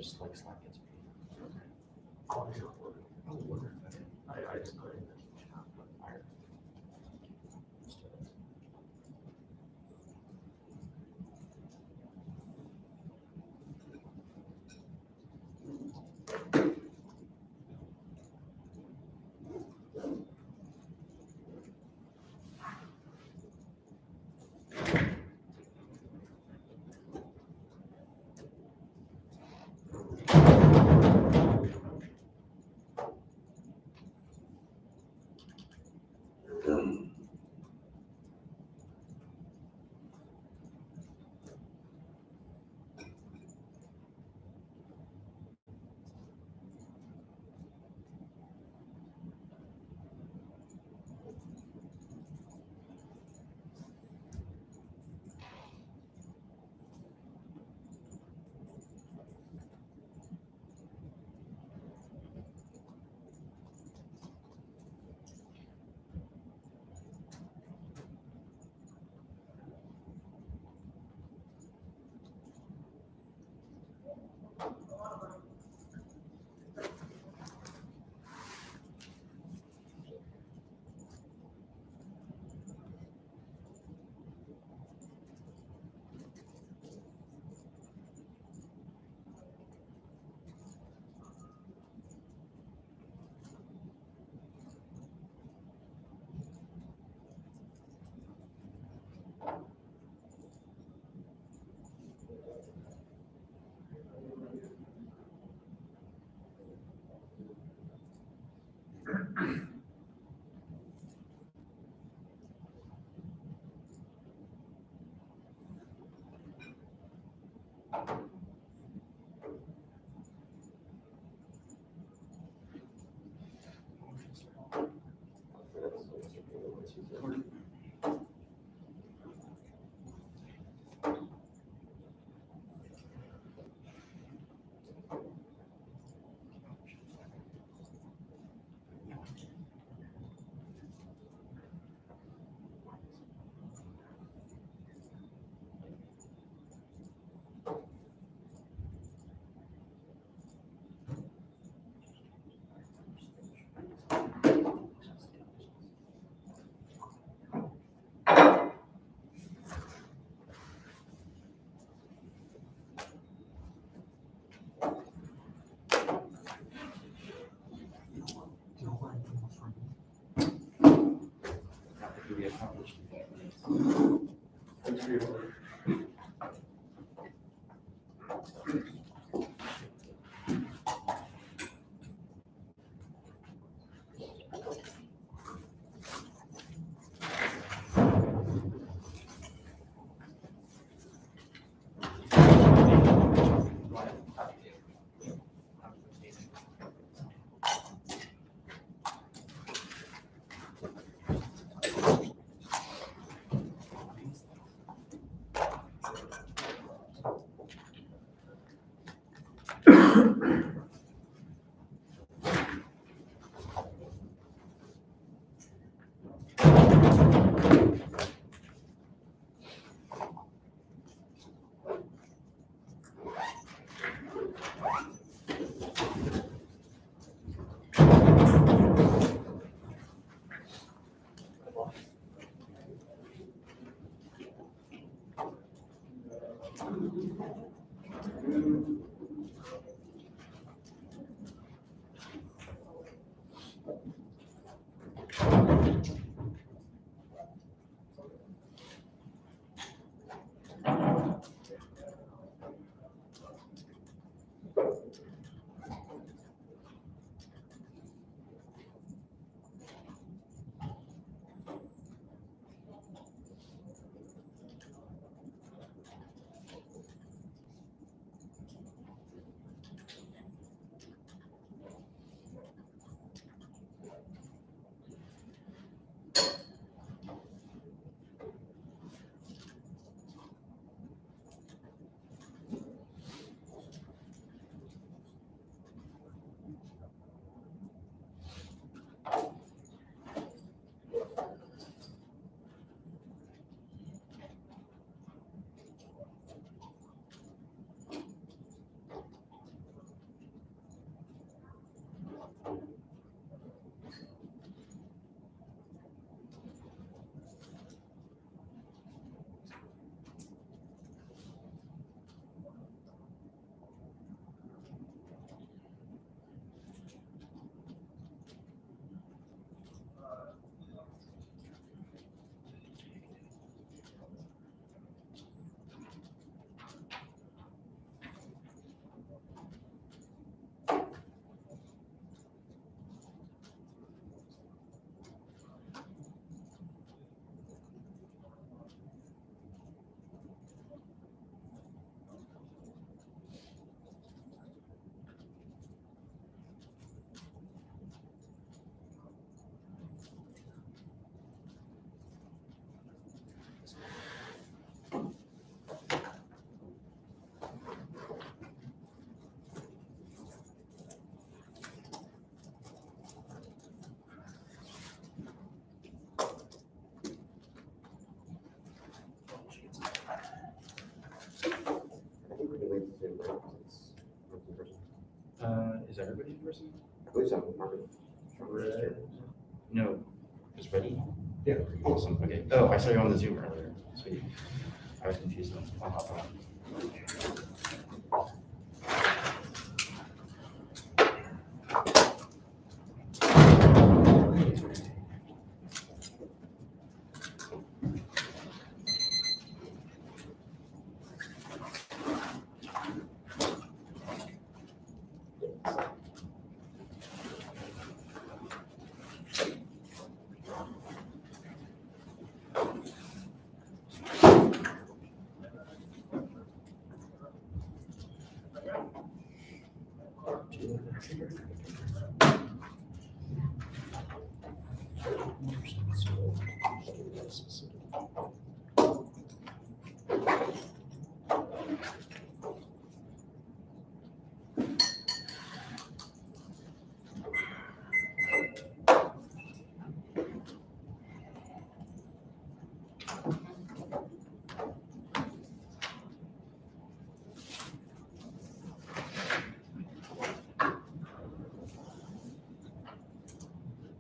just like Slack gets paid. Oh, I should order. I will order. I just put it in the chat. Alright. Let's do this. That could be accomplished. Thanks for your order. Zoom, right? It's not in person. Is everybody in person? I believe so. Marvin. No. Just ready? Yeah. Awesome. Okay. Oh, I saw you on the Zoom earlier. Sweet. I was confused. I'll hop on.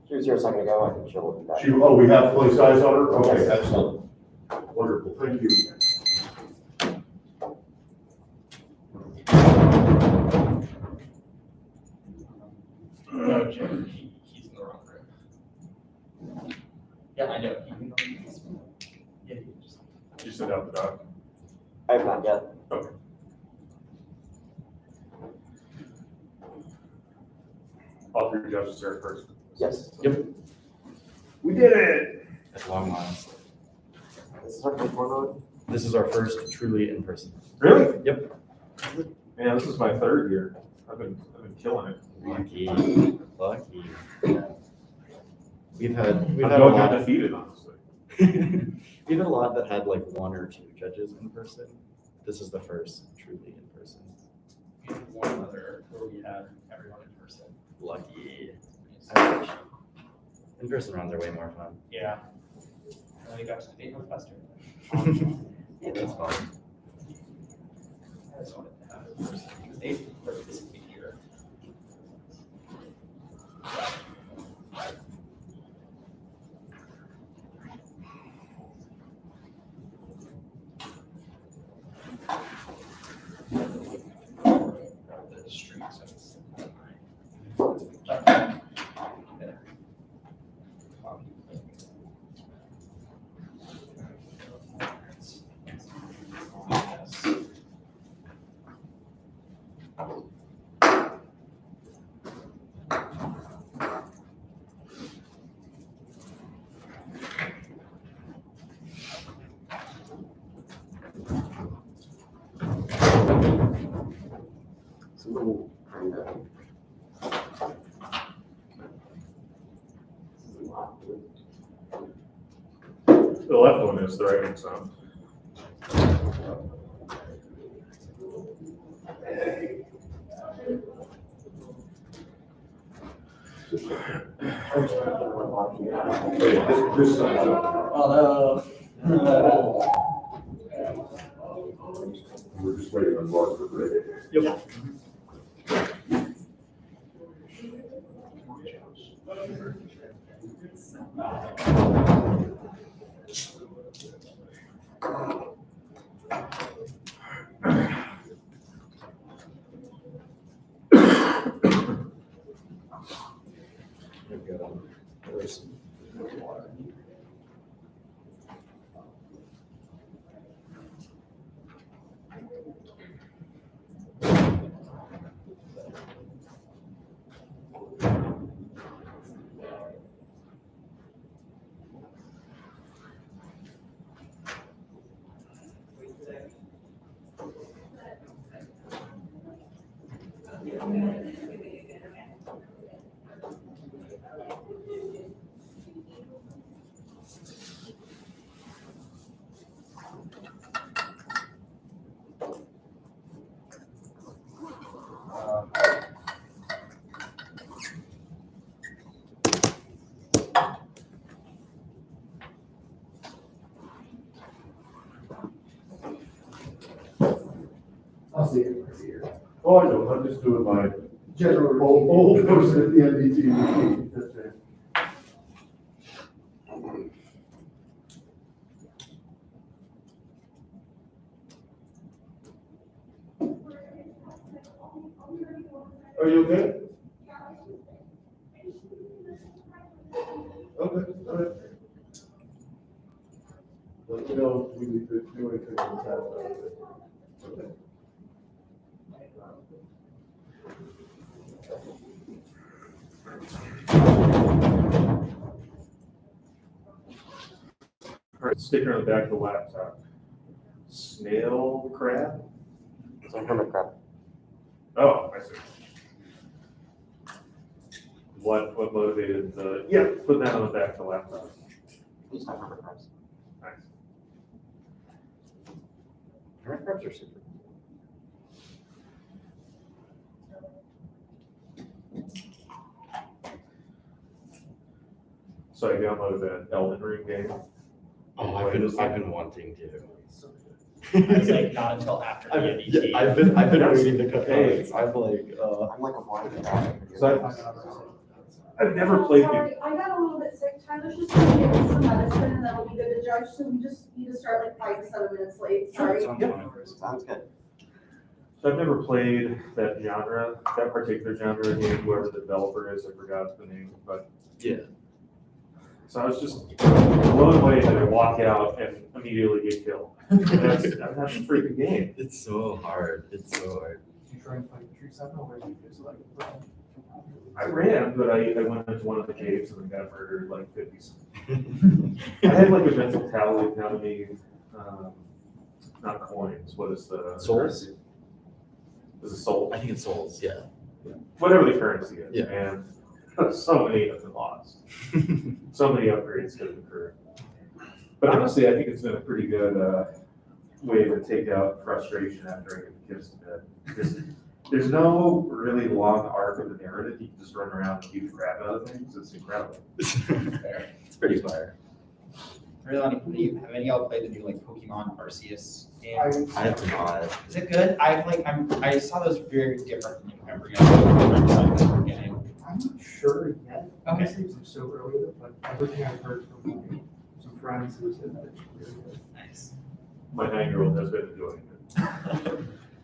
She was here a second ago. I think she'll be back. Oh, we have place eyes on her? Okay, excellent. Wonderful, thank you. No, Jim, he's in the wrong room. Yeah, I know. Yeah, he just. You sent out the doc? I have not yet. Okay. All three judges are first. Yes. Yep. We did it! At long last. This is our first one on. This is our first truly in person. Really? Yep. Man, this is my third year. I've been killing it. Lucky. Lucky. We've had I'm a going lot. undefeated, honestly. We've had a lot that had like one or two judges in person. This is the first truly in person. We had one other where we had everyone in person. Lucky. I wish. In-person rounds are way more fun. Yeah. And then we got to debate much faster. Yeah, that's fun. I just wanted to have it in person because they participate here. The street, so it's Someone kind of. The left one is the right one sound. This side's up. Oh no. We're just waiting on Mark for break. Yep. There we go. There's water. I'll see it. I see it. Oh, I know, I'm just doing my General old person at the NDT. That's it. Are you okay? Okay, all right. Let me know if we need to do anything on the tab. Okay. All right, sticker on the back of the laptop. Snail crab? It's a hermit crab. Oh, I see. What motivated the, yeah, put that on the back of the laptop. These have hermit crabs. Nice. Hermit crabs are super. So I downloaded that Elden Ring game. Oh, I've been wanting to. I was like, not until after the I've, NDT. yeah, I've been That's- waiting to cut hey. cards. I'm like, I'm like a blind guy. So I've never played the, Sorry, I got a little bit sick. Tyler's just gonna give me some medicine and that'll be good to judge. So we just need to start like 5 to 7 minutes late. Sorry. sounds Yeah. fun. Sounds good. so I've never played that genre, that particular genre game, whoever the developer is, I forgot the name, but. Yeah. So I was just blown away that I walk out and immediately get killed. That's a freaking game. It's so hard. It's so hard. You try and fight the tree seven or you just like. I ran, but I went into one of the caves and then got murdered like 50s. I had like a mental tally counting, not coins, what is the? Souls? Is it soul? I think it's souls. Yeah. Whatever the currency is. Yeah. And so many have been lost. So many upgrades could have occurred. But honestly, I think it's been a pretty good way to take out frustration after I get the kids to bed. There's no really long arc of the narrative. You can just run around and beat the crap out of things. It's incredible. It's pretty fire. Have any of y'all played the new like Pokemon Arceus game? I have not. Is it good? I saw those very different from every other game. I'm not sure yet. Okay. Obviously, I'm so early with it, but everything I've heard from some friends who said that it's really good. Nice. My 9-year-old has been enjoying it.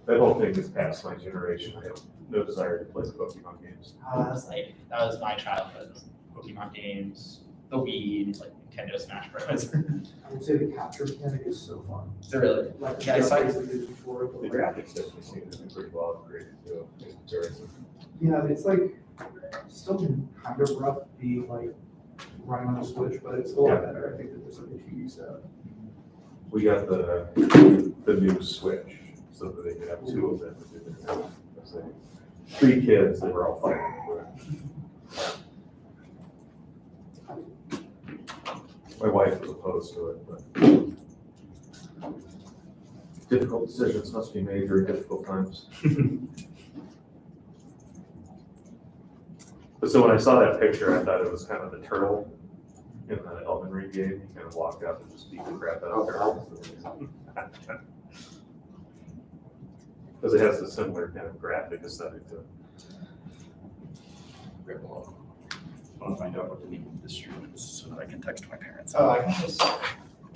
That whole thing is past my generation. I have no desire to play the Pokemon games. That was my childhood. Pokemon games, the Wii, like Nintendo Smash Bros. I would say the capture mechanic is so fun. Is it really? Like, Yeah, I saw it. basically did before, but The like, graphics definitely seem to be pretty well upgraded too. in comparison. yeah, it's like still kind of rough being like running on the Switch, but it's a lot better. I think that there's like a TV set. We got the new Switch so that they could have 2 of them. It's like 3 kids that were all fighting. My wife was opposed to it, but difficult decisions must be made during difficult times. But so when I saw that picture, I thought it was kind of the turtle in the Elden Ring game. He kind of walked up and just beat the crap out of turtles. Because it has a similar kind of graphic aesthetic to it. I'll find out what the name of the stream is so that I can text my parents. Oh,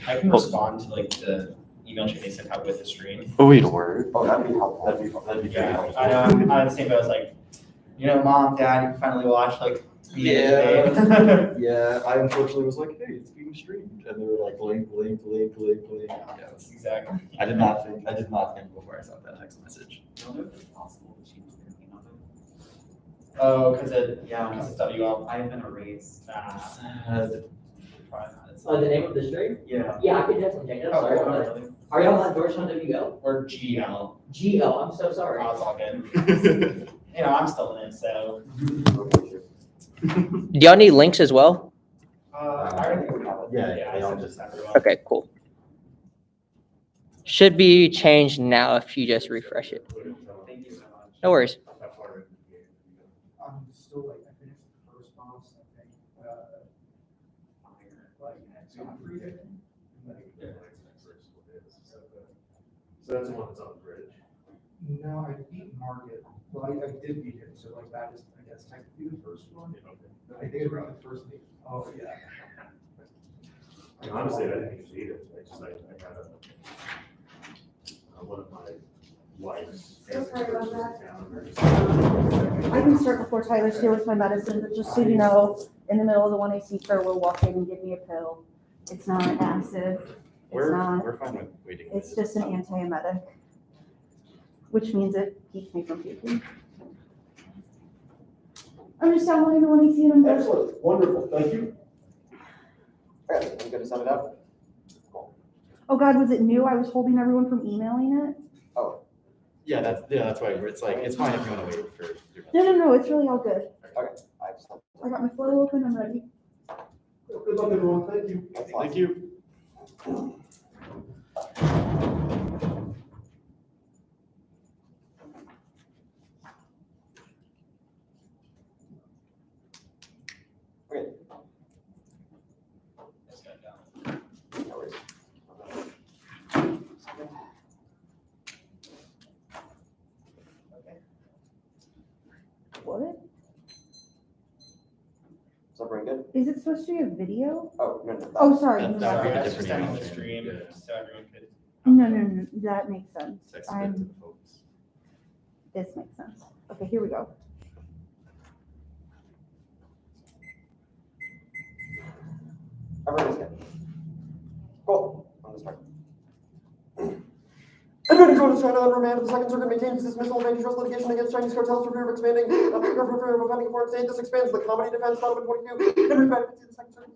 I can respond to like the email chain they sent out with the stream. Oh, wait, a word. Oh, that'd be helpful. That'd be Yeah, very I helpful. know. I'm the same, but I was like, Mom, Dad, you can finally watch like the Yeah. anime. Yeah, I unfortunately was like, hey, it's being streamed. And they were like, link. Yes. Exactly. I did not think before I sent that text message. Oh, because it's WL. I have been erased. Sad. The name of the stream? Yeah. Yeah, I could have some Jacob. Oh, Sorry. really? Are y'all on Georgetown GL? Or GL. GL, I'm so sorry. Oh, it's all good. I'm still in it, so. Do y'all need links as well? I already think we have it. Yeah, I they all sent it just- to everyone. Okay, cool. Should be changed now if you just refresh it. Thank you so much. No worries. I'm still like, I finished the first boss, I think, So that's the one that's on the bridge. No, I beat Market. Well, I did beat him, so like that is, I guess, technically the first one. But I think I beat the first meet. Oh, yeah. And honestly, I didn't usually eat it. I had one of my wife's. So sorry about that. that. I can start before Tyler's here with my medicine, but just so you know, in the middle of the 1AC fair, we'll walk in and give me a pill. It's not acid. It's not. We're fine with waiting. It's just an antiemetic, which means it keeps me from puking. I'm just downloading the 1AC and I'm good. Excellent, wonderful, thank you. Okay, I'm gonna send it out. Oh God, was it new? I was holding everyone from emailing it. Yeah, that's why it's like, it's fine if you want to wait for your. No, it's really all good. I've sent it. I got my flow open, I'm ready. Good luck, everyone. Thank you. Thank you. Okay. No worries. What? Is everyone good? Is it supposed to be a video? Oh, no. Oh, sorry. That- no, that would be Sorry, a I was just different ending the email stream, chain, yeah. so everyone could. No, that makes sense. Text it to the folks. This makes sense. Okay, here we go. Everyone's good. Cool, I'm gonna start. Admitting Georgetown China that remand of the Second Circuit maintains dismissal of antitrust litigation against Chinese cartels for fear of expanding, for fear of offending a foreign state. This expands the comedy defense filed in 22. In respect to the Second Circuit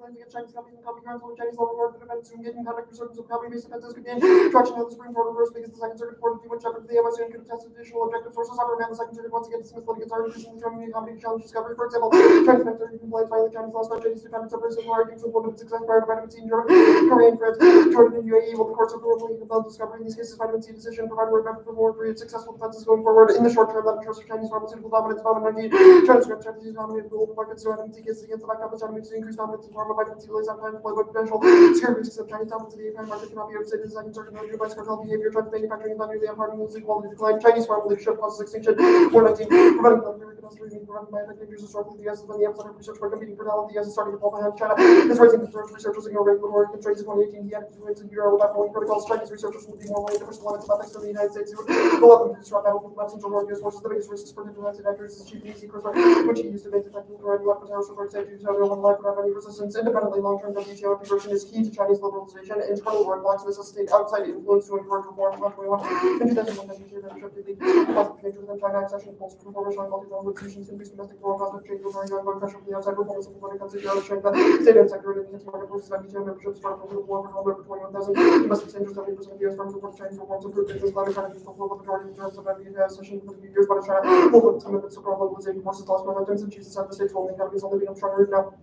claims against Chinese companies and company crimes with Chinese law court, the defense who engage in conduct for certain comedy-based offenses could gain traction of the Supreme Court reversed because the Second Circuit court of human shepherd to the MSU and could attest additional objective sources. I remand the Second Circuit once again dismissed litigants arguments in determining comedy challenge discovery. For example, Chinese defense complaints violate Chinese laws, not Chinese defendants of civil arguments with limited success prior to vitamin C in Jordan, Korea, and France, Jordan, and UAE. Will the courts of the ruling compel discovery in these cases? Vitamin C decision provided a roadmap for more period successful defenses going forward. In the short term, that ensures for Chinese pharmaceutical dominance, China's strategies dominated global markets, so vitamin C cases against the backdrop of China to increase dominance in pharma. Vitamin C lays out time to play with potential scare risks of Chinese dominance in the API market cannot be overstated. The Second Circuit noted by cartel behavior, Chinese manufacturing is not nearly unharming the equality decline. Chinese pharma leadership causes extinction. 419, preventing climate catastrophe, prevented by dangerous historically the US is when the epicenter of research for competing for talent. The US is starting to fall behind China. This raising concerns researchers ignore regulatory constraints in 2018. The influence in Euro without following protocols. Chinese researchers will be more willing to push the limits of ethics than the United States. Allow them to disrupt battle with weapons or US forces. The biggest risks for diplomatic actors is cheap and easy coursework, which he used to make effective for any weapons or support safety. So no one life without any resistance. Independently, long-term WTO integration is key to Chinese liberalization. Internal roadblocks necessitate outside influence to encourage reform. 2021 in 2001, WTO membership the positive change within China accession polls for reform showing multi-level solutions, increase domestic foreign positive change over ongoing pressure from the outside reform support when it comes to Europe, strength the state and sector and the market forces WTO membership spark from the war for over 21,000 domestic standards. 70% of US firms report Chinese reforms improve business climate China to fulfill the majority in terms of WTO accession for the few years, but China will put commitments to globalization forces lost momentum and Jesus said the states will the economies only become stronger now.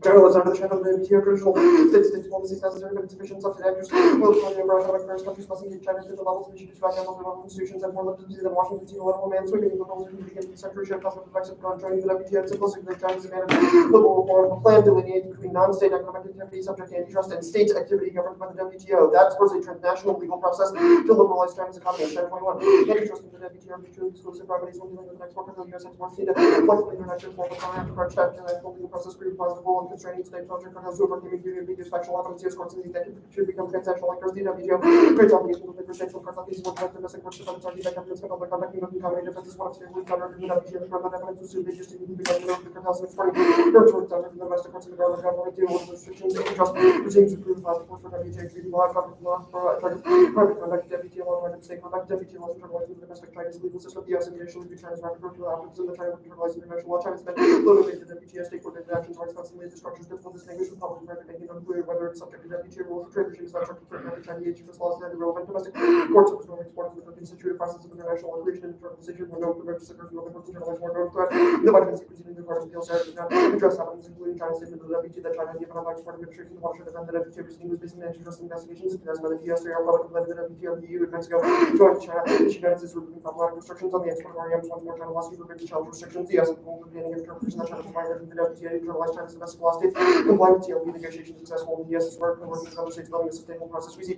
China lives under the shadow of the WTO traditional state diplomacy necessary but insufficient subsidy actors will the economic affairs countries must engage China to the levels we should be back on the institutions and more limited than Washington's unilateral man sweeping the proposals from the beginning of the century should positive effects of not joining the WTO simplistically China's advantage liberal reform a plan delineated between non-state economic activity subject to antitrust and state activity governed by the WTO. That spurs a transnational legal process to liberalize China's economy. 2021 antitrust in the WTO mutually exclusive remedies when dealing with an export of the US exports need to flexibly interact with formal contract approach to international legal process create a positive role in constraining state project cartels who are giving ambiguous factual evidence. US courts in the executive should become transactional actors. The WTO creates obligations with the states from cartel cases when domestic courts defendants argue that governments can other conducting of comedy defense is one of state counter to the WTO. The further evidence was sued, they just didn't become the cartels and exporting courts were counter to the domestic courts in the government with restrictions antitrust regimes improve positive force for WTO treaty law private conduct WTO law private state conduct WTO laws internalized with the domestic Chinese legal system. The US initially be China's rapid growth outputs in the China internalized international law. China's been literally the WTO state coordinated actions are extensively the structures difficult to distinguish from public and private making unclear whether it's subject to WTO rules or trade regimes not subject to the Chinese interest laws and relevant domestic courts of normally exported with the constitutive process of international integration and internalization when no prevention occurs from other courts internalized more known threat. The vitamin C proceeding the Court of Appeals does not address evidence including China's statement to the WTO that China and the economic export administration want to defend the WTO proceeding was based on antitrust investigations as by the TS or public led the WTO of the EU and Mexico joined China. The United States removing problematic restrictions on the export of REMs once more China lawsuit for to challenge restrictions. The US is beginning of interpretation that China is violating the WTO to internalize China's domestic law states comply with TLP negotiations successful in the US is working with other states building a sustainable process. We see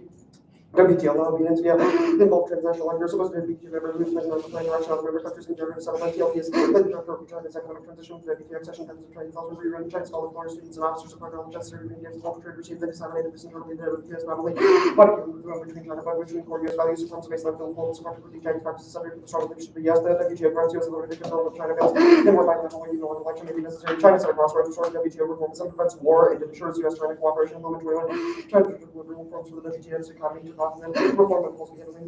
WTO law means via involved transnational actors supposed to be member movement and the plan direction of member countries in German settlement. TLP is the director of China's economic transition for WTO accession terms of trade laws rerun China's scholar foreign students and officers of federal justice and against global trade received the disseminated procedurally the WTO's anomaly. What between China but between core US values forms based on global support for the Chinese practices under the strong leadership of the US. The WTO grants US authority to control of China events and whereby the only an election may be necessary. China set a crossroads restoring WTO reforms and prevents war and ensures US China cooperation. Moment 21. China deliver reforms for the WTO's economy to continent reform.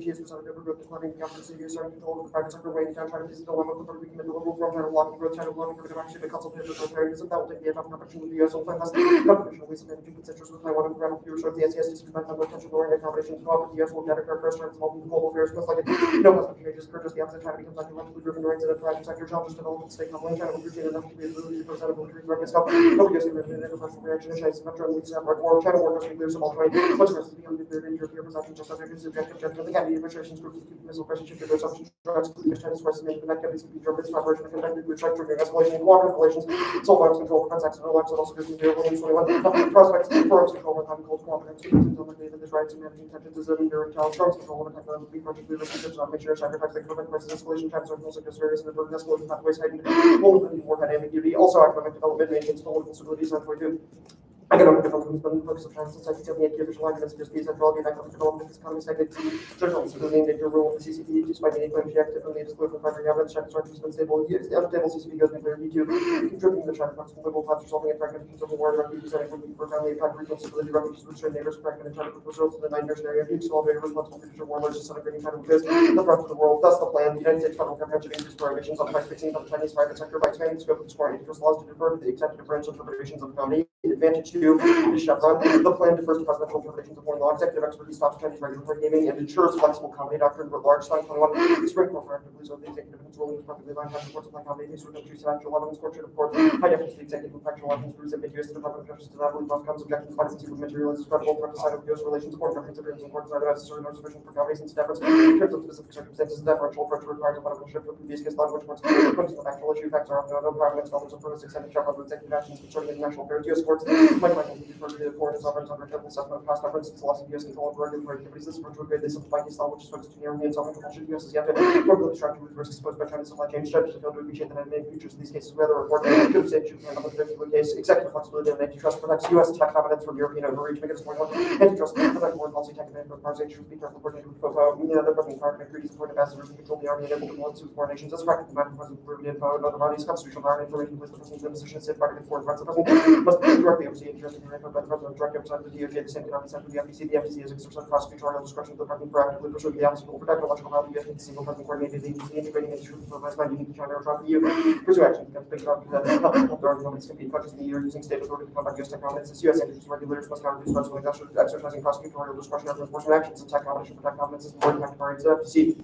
She is presented over growth, declining the government city, starting control of the private sector, weighing down China, this dilemma, the Puerto Rican liberal reform, China blocking growth, China blocking for democracy, the consultative authoritarianism, that will take the edge off competition with the US, will find less competition, at least in its interests with Taiwan and the ground, fewer of the SES, to prevent potential lowering accommodations, co-op with the US, will get a character, starts involved in global affairs, most likely, no custom changes occur, just the opposite, China becomes ideologically driven, rights in a private sector, challenges development, state company, China will retain enough to be able to present a military threat against government, nobody goes to the international reaction, China's spectrum, leads to separate war, China war must be clear, so all China, what's the rest of the nuclear in European perception, just subject to subjective judgment, the Kennedy administration's group missile question shifted their assumptions drugs including Chinese forces made activities could be Germany's preparation for conducting with strike triggering escalation in cooperative relations, sole arms control, defense accidental arms, and also gives nuclear Williams 21 prospects for arms control and having cold cooperative citizens on the day that his rights and managing intentions is of enduring challenge, arms control and attack them be particularly risky to not make sure cyber attacks that prevent crisis escalation, China's arms also gives various and divergent escalation pathways heightened, global warhead ambiguity, also economic development maintains political stability, side 22. Economic development has been the focus of China since 1978. The official arguments against peace and development of economic development, this economy stagnant. Social stability and major rule of the CCP, despite the claim she acted from the disclosure of primary evidence, China's structure has been stable. The unstable CCP goes nuclear. D2, contributing to the China flexible liberal paths resulting in fragmentation of the war and refugees and equity for family attack, regional stability, refugees with certain neighbors, fragmented China with results in the nine-year scenario. Huge small very responsible for future warlords, disintegrating China with this, the threat to the world. Thus, the plan, the United States federal government should increase prohibitions on price fixing of the Chinese private sector by expanding the scope of its foreign interest laws to defer to the executive branch interpretations of economy. Advantage 2 is Chevron. The plan defers to presidential interpretations of foreign law. Executive expertise stops Chinese regulatory gaming and ensures flexible comedy doctrine for large time 21. The Supreme Court proactively so the executive and its ruling is perfectly aligned with reports of like comedy these countries factual evidence court should report high deference to the executive and factual evidence proves ambiguous. The Department of Justice does not believe outcomes objective competency would materialize as credible threat to side of US relations. Foreign governments appearance in court is either necessary nor sufficient for comedy since deference in terms of specific circumstances deferential approach requires a political shift from previous case law which courts focus on the factual issue. Facts are often unknown. Private scholars of furnace extended Chevron to executive actions concerning international affairs. US courts might refer to the foreign sovereigns under careful assessment of past efforts since the loss of US control over regulatory activities. This approach would greatly simplify case law, which is focused on near and sovereign compulsion. US is yet to appropriately structured with risks exposed by China's supply chain. Judges fail to appreciate that in futures of these cases, rather report good state should handle the particular case. Executive flexibility and antitrust protects US tech competence from European overreach. Make it 21. Antitrust protect foreign policy tech advantage of powers should be careful coordinated with FOFO. The President Park and treaties support ambassadors and control the army and able to influence foreign nations. As a practical matter, the President approved info and other bodies constitutional power and information with the President's imposition of safeguarding and foreign threats. The President must directly oversee interest in info by the President direct oversight of the DOJ. The same cannot be sent to the FTC. The FTC has exercised prosecutorial discretion of the President proactively pursuing the obstacle for technological value. The single President coordinated the agency integrating industry with the President unique to China or Trump EU. Pursue actions against big government that help the arguments can be purchased in the year using state authority to combat US tech companies. The US agencies regulators must counter these threats when exercising prosecutorial discretion over enforcement actions and tech competition for tech companies is more impact parties to the FTC.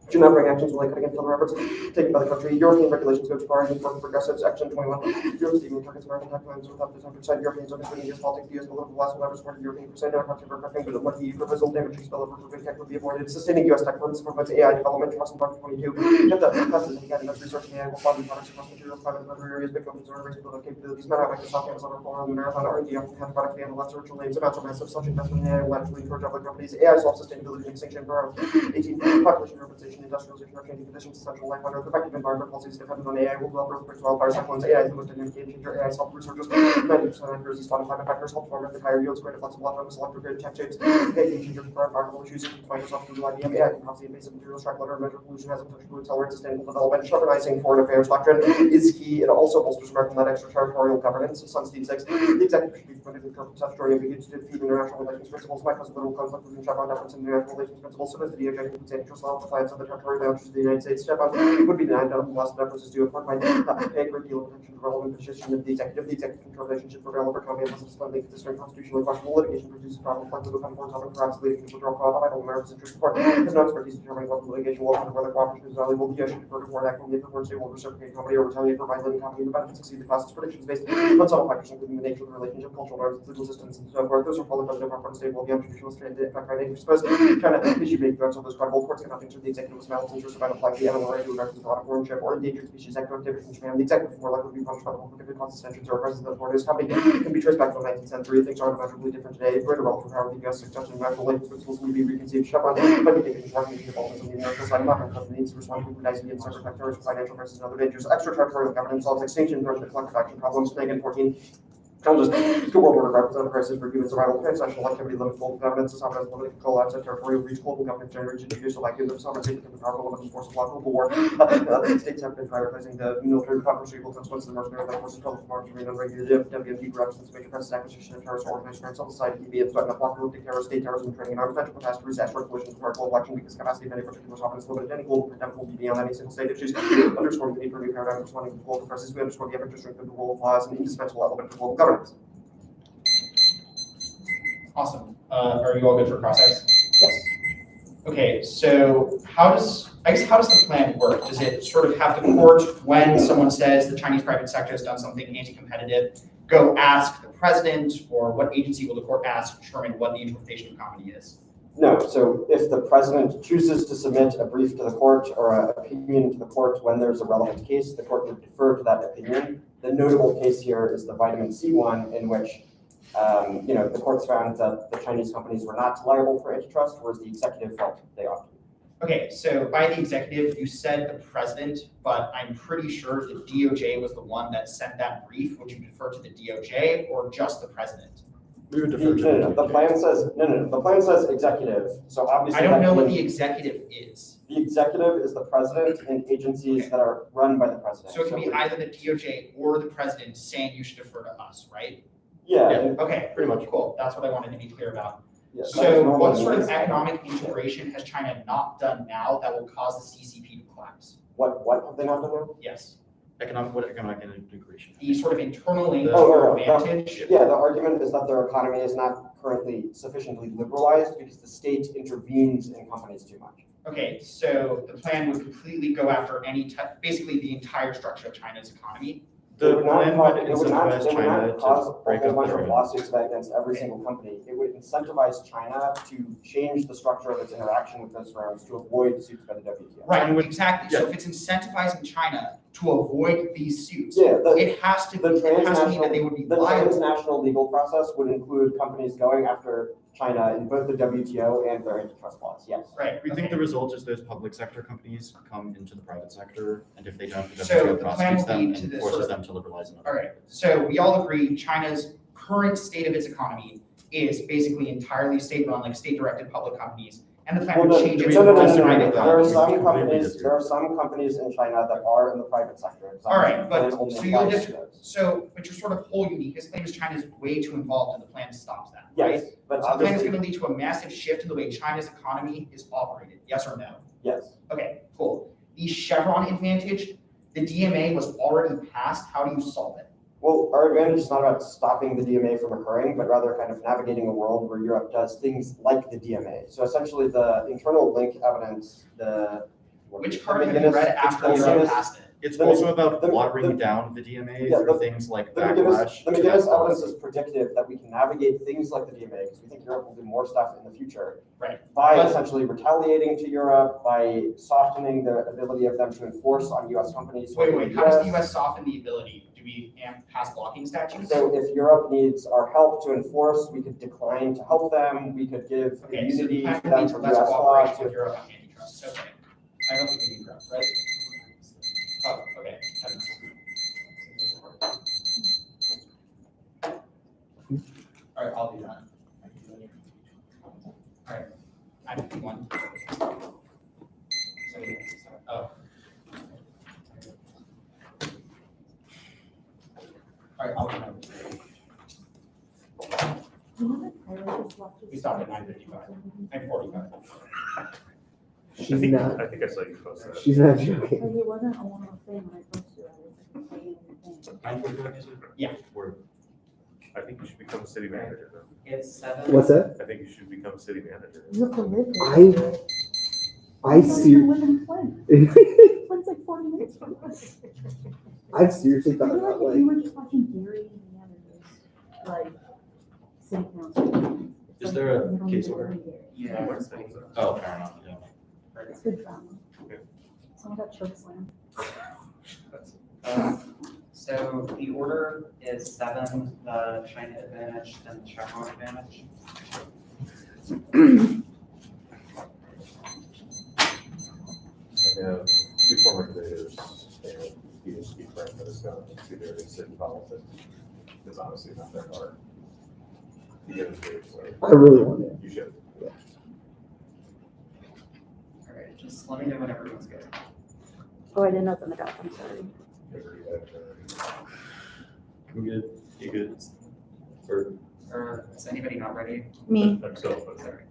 Do not bring actions related against other efforts taken by the country. European regulations go too far and important progressives. Action 21. Europe even targets American tech plans without the 10%. Europeans are misleading US politics. The US political class will never support European percent. Never have to reflecting but what the proposal damaging spillover for big tech would be avoided. Sustaining US tech firms promotes AI development. Trust in Part 22. If the classes and guidance research in AI will fund products across materials, private and other areas, big companies are raising building capabilities. Meta, Microsoft, Amazon, Apple, and Marathon R&D often have product and lots of virtual names. Amounts of massive such investment in AI will actually encourage other companies. AI solves sustainability and extinction for 18. Population urbanization, industrialization, conditions, essential life on Earth, effective environment policies dependent on AI will develop earthquakes, wildfires, cyclones. AI is the most dynamic game changer. AI help researchers 90% accuracy, spotting climate factors, help form at higher yields, greater flexible autonomous electric grid tech shapes. AI game changer for environmental issues. Microsoft, Google, IBM, AI can cause the invasive materials track letter measure pollution has a potential to accelerate sustainable development. Sharpenizing foreign affairs doctrine is key. It also bolsters American-led extraterritorial governance. Sunstein 6. The executive should be permitted to interpret statutory ambiguity to defeat international relations principles. My cousin little conflict between Chevron deference and international relations principles. So as the DOJ can say interest law compliance of the territorial boundaries of the United States. Chevron would be denied out of the last references to a court might pay a great deal of attention to relevant position of the executive. The executive control relationship prevail over economy unless it's fundamentally consistent constitutionally questionable litigation produces problem reflected with unforeseen topic perhaps leading to withdrawal of vital America's interest court has no expertise determining what the litigation will and whether cooperation is valuable. The should defer to foreign act only if the foreign state will reciprocate comedy or retaliate for violating comedy. The benefits exceed the costs. Predictions based on subtle factors including the nature of the relationship, cultural norms, legal systems, and so forth. Those are followed by the foreign state will be untraditional straight effect by nature. Suppose China issue big threats of those credible courts cannot enter the executive ridiculous malfeasance or survival flag, the animal right to direct the ownership or endangered species act or activities in Japan, the executive is more likely to be punished by the public if it causes tensions or arises that Florida's company can be traced back to the 19th century. Things are fundamentally different today. Greater relative power of the U.S. succession and natural life principles may be reconceived. Chevron might be taken into account in the developments of the American side. Not because the needs to respond to recognizing and cyber factors, financial crisis, and other dangers. Extraterritorial governance solves extinction, threat, and collective action problems. Megan 14. Challenges to world order represent a crisis for human survival. Transnational activity limits global governance. The sovereign has limited control outside territorial reach. Global government generation to use the likelihood of sovereignty becoming powerful limits force of law. Global war. States have been prioritizing the military recovery equal consequences of the mercenary that forces public arms remain unregulated. WMD corruptions, major crisis acquisition and terrorist organized crime, civil society, EB, and threaten apocalyptic terror, state terrorism, training, and arms, natural catastrophes, asteroid collisions, power global action, because capacity of any particular sovereign is limited. Any global pandemic will be beyond any single state issues. Underscoring the need for a new paradigm responding to global crisis, we underscore the effort to strengthen the rule of law as an indispensable element of global governance. Awesome. Are you all good for process? Yes. Okay, so how does the plan work? Does it sort of have the court, when someone says the Chinese private sector has done something anti-competitive, go ask the president, or what agency will the court ask to determine what the interpretation of comedy is? No, so if the president chooses to submit a brief to the court or an opinion to the court when there's a relevant case, the court would defer to that opinion. The notable case here is the vitamin C one, in which the courts found that the Chinese companies were not liable for antitrust, whereas the executive felt they ought to be. Okay, so by the executive, you said the president, but I'm pretty sure the DOJ was the one that sent that brief. Would you defer to the DOJ or just the president? We would defer to The plan says The plan says executive. So obviously, I don't know what the executive is. The executive is the president and agencies that are run by the president. So it can be either the DOJ or the president saying you should defer to us, right? Yeah. Okay, pretty much. Cool. That's what I wanted to be clear about. Yeah, So what sort of economic integration has China not done now that will cause the CCP to collapse? What have they not done now? Yes. What economic integration? The sort of internal link Oh, or advantage. Yeah, the argument is that their economy is not currently sufficiently liberalized because the state intervenes in companies too much. Okay, so the plan would completely go after basically the entire structure of China's economy. The It would not plan would it would not incentivize China cause to a break whole up bunch the of trade. lawsuits against every single company. It would incentivize China to change the structure of its interaction with those firms to avoid suits by the WTO. Right, exactly. So if it's incentivizing China to avoid these suits, Yeah, it has to mean that they would be the liable. transnational legal process would include companies going after China in both the WTO and their antitrust laws, yes. Right. We think the result is those public sector companies come into the private sector, and if they don't, the So WTO the plan prosecutes will them lead to and this forces sort them to liberalize another. All right, so we all agree China's current state of its economy is basically entirely state-run, like state-directed public companies, and the plan would change it to No. private There are companies. there are some companies in China that are in the private sector. All right, but It only so you'll applies just, to those. but your sort of whole uniqueness claim is China's way too involved and the plan stops that, right? Yes, but So the plan is obviously, gonna lead to a massive shift in the way China's economy is operated, yes or no? yes. Okay, cool. The Chevron advantage, the DMA was already passed, how do you solve it? Well, our advantage is not about stopping the DMA from occurring, but rather kind of navigating a world where Europe does things like the DMA. So essentially the internal link evidence, Which card have you read after the Europe McGinnis- passed it? It's The- also about the- watering down the DMA Yeah, through things like The backlash. McGinnis to that evidence policy. is predictive that we can navigate things like the DMA because we think Europe will do more stuff in the future. Right. By But- essentially retaliating to Europe, by softening the ability of them to enforce on US companies. who are Wait, in how does the US. US soften the ability? Do we pass blocking statutes? So if Europe needs our help to enforce, we could decline to help them, we could give Okay, so immunity the to plan them leads to from less US law. cooperation with Europe on antitrust, okay. I don't think we need Europe, right? Oh, okay. All right, I'll do that. All right, I do one. Oh. All right, I'll do that. We stopped at 9:55, 9:45. She's not. I think I saw you post that. She's not joking. Like, it wasn't a one-off thing when I posted it. It was like a thing. Yeah. I think you should become a city manager. though. It's 7. What's that? I think you should become a city manager. You have to live there. I see. live in Flint. Flint's like 40 minutes from us. I've seriously I thought feel about like if you like. were just watching Gary Indiana's, like, city council. Is there a You don't case even order? live here. Yeah, where's things? Oh, fair enough, yeah. It's good drama. Okay. Someone got choke slammed. So the order is 7, the China advantage, then the Chevron advantage. I have 2 former creators and PhD friend that has gone into various city politics. It's honestly not that hard. You get into it, so I really want it. you should. All right, just let me know when everyone's good. Oh, I didn't open the doc, I'm sorry. I'm good. You good? Or Is anybody not ready? Me. I'm still, Sorry.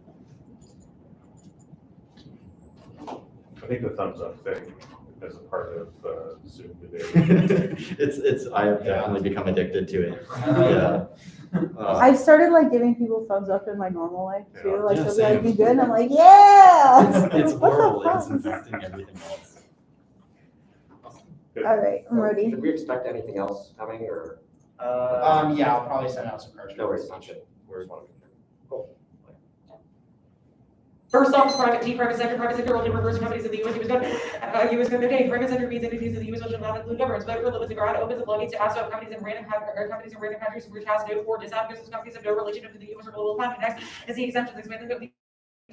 I think the thumbs up thing as a part of Zoom today. it's I have definitely become addicted to it. Yeah. I've started like giving people thumbs up in my normal life too. Like Yeah, they'll be like, same. "You good?" And I'm like, "Yeah." It's What the horrible. fuck? It's infecting everything else. All right, I'm ready. Should we expect anything else coming or? Yeah, I'll probably send out some cards. No worries, not shit. First off, is private sector only refers to companies in the U.S. U.S. government aid. Private sector means entities in the U.S. which do not include governments, but limits the ground opens and floodgates to ask companies in random countries which has no or disadvantageous companies have no relation to the U.S. or global economy. Next is the exemptions expanding the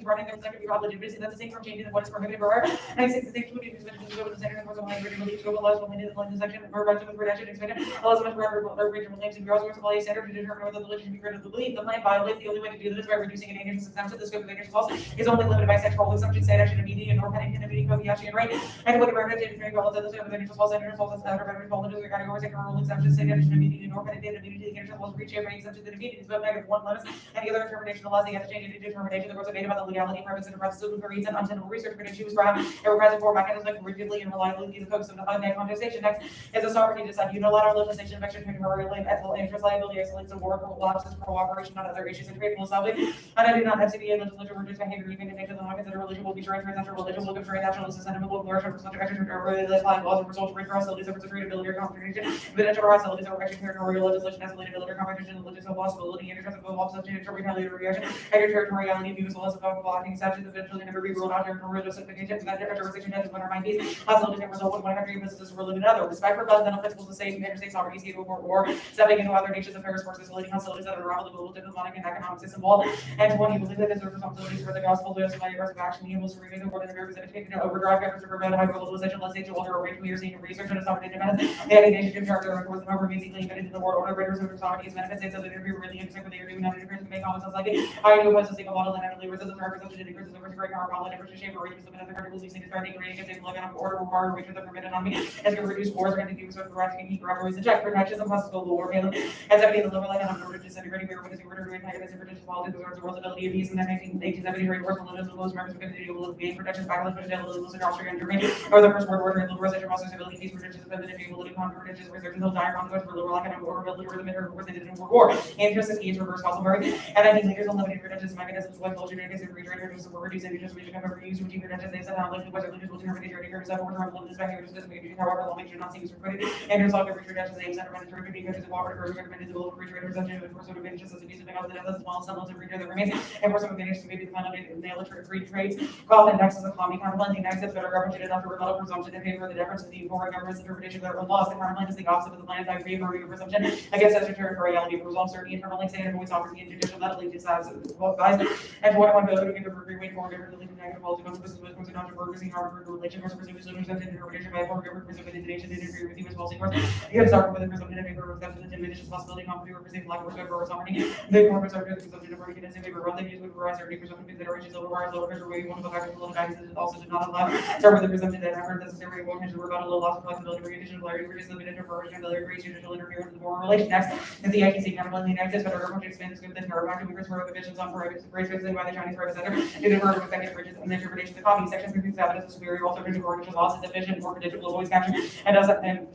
running their sector without legitimacy. That's the same from changing what is prohibited for her. 96 is the same to the go to the center and of language belief to allows for limited in the section or bunch of redaction expanded allows much for regional names and bureaus of standard to determine whether the religion be granted the belief. The plan violates the only way to do this by reducing an dangerous exemption. The scope of the dangerous clause is only limited by sexual exemption, state action, immediate, nor pending, immediate, Kobayashi, and right. And what the representative may well the scope of the dangerous clause and falls as outer boundary fall into the category second rule exemption, state action, immediate, nor pending, immediately, the dangerous clause reach every exemption that immediate is but negative 1 limits. Any other interpretation allows the change into determination. The courts are made about the legality, purpose, and process of reads and untenable research for she was ground and were present for mechanisms like rigidly and reliably the focus of the contestation. Next is a sovereignty decide unilateral legislation of action territorial and ethical interest liability isolates the war lapses cooperation on other issues and trade philosophy. And I do not FCB and legislature reduce behavior even if they do not consider religion will be trade transnational religion will give trade nationalism and will flourish over such action territorial applying laws and results rate hostilities over tradability or competition evidential hostilities over action territorial legislation escalated or competition and logistical possibility interest of both subject to retaliatory reaction extraterritoriality views laws of blocking statutes eventually never be ruled out territorial justification that jurisdiction has one or my peace hostilities and result when one country businesses were limited other respect for fundamental principles of state and interstate sovereignty to avoid war stepping into other nations affairs forces leading hostilities that unravel the global diplomatic and economic system wall and 20 believe that his responsibilities for the gospel to by aggressive action he was remain the board of representative to overdrive efforts to prevent hyperglobalization let's say to alter or wait 2 years in research and sovereignty independence the United Nations charter of course over basically embedded into the world order breakers of sovereignty manifestations of the interview really interesting what they are doing not interference to make comments like I know what's a single model and I believe the targets of the increases over to great power model and ever to shape or use of another country releasing its starting creating a single of order required which are the permitted on me as to reduce wars or anything with correct and keep robberies and check protections and possible war failing as everything the level like an order disintegrating we were witnessing order to antagonise and protect politics towards the world's ability of peace and then 1870 rate wars and limits of those members of the able to gain protections back like in Austria and Germany or the first world war and liberalization process ability peace protections and the ability to conquer protections research until dire conflicts for liberal economic order ability or the middle represented in World War and just as he is reverse possible and I think leaders unlimited protections mechanisms like culture and refrigerators or reducing just we can overuse routine protections they said how like whether leaders will determine the orders that order of limits behavior just doesn't however long should not seem to recruited and there's like refrigerators they center mandatory because of cooperative recommended the refrigerators that do for sort of advantages as a piece of thing as small semblance of refrigerator that remains and for some advantages to maybe the final nail of free trades call index as a common counterplan index that federal government did enough to rebuttal presumption in favor of the difference in the foreign government's interpretation of their laws the counterplan is the opposite of the plan by favoring presumption against extraterritoriality for resolve certain internal links and avoid sovereignty and judicial medically decides both sides and 21 failure to give a free way for different negative policy consequences with consequences of workers in Harvard relation versus presumption solutions and interpretation by foreign government presumption in the nation that interfere with U.S. policy course you have to start with the presumption in favor of exemption and diminishes possibility company representing lack of respect for sovereignty the more presumption the presumption of working in favor of other use with variety presumption considerations over wires lower pressure where you want to go back to political guidance that also did not allow start with the presumption that effort necessary one has rebuttal low loss of flexibility for additional clarity which is limited to for other great judicial interference with the foreign relation next is the ITC counterplan the United States federal government to expand the scope of the terror act we for prohibitions on private race by the Chinese private sector to defer executive bridges and the interpretation of the copy section 57 is a superior alternative to organizational laws is efficient for predictable voice capture and does and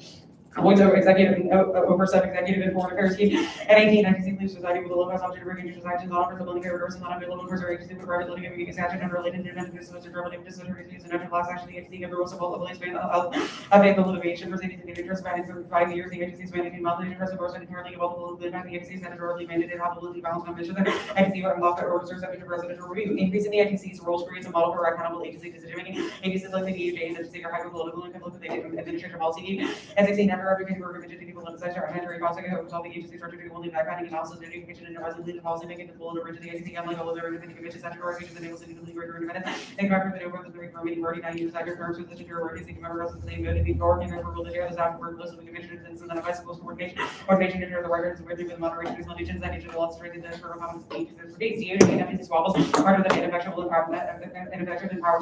Avoids oversight executive and foreign affairs team. And 18, NTC believes society with a low cost object of regulation actions on offers of building care reversing on available course or agency for private litigation against action unrelated to events against the government disciplinary fees and other class action. The agency can reverse of all level expand the litigation proceedings in interest by for 5 years. The agency is managing monthly interest of course and inherently available to the agency is statutorily mandated applicability balance on mission. Agency unlawful orders are subject to presidential review. Increasing the agency's roles creates a model for accountable agency decision making. Agencies like the DOJ and the agency are hyper-political and can look at the administrative policy. As 16, never advocating for religion to politicize or entering consequence of resolving agency structure to only backgrounding analysis, education, and resolution policy making the full and origin the agency, unlike all other independent commissions, statutory organizations enables it to legally regular independence. Think back to the over the three permitting party 90 years after terms with the superior agency member of the same good to be coordinated over religion as after work list of the commission and then advice close coordination into the records with the moderation of limitations and digital laws strengthen the term of agencies for days. DOJ and FTC squabbles part of the ineffective and power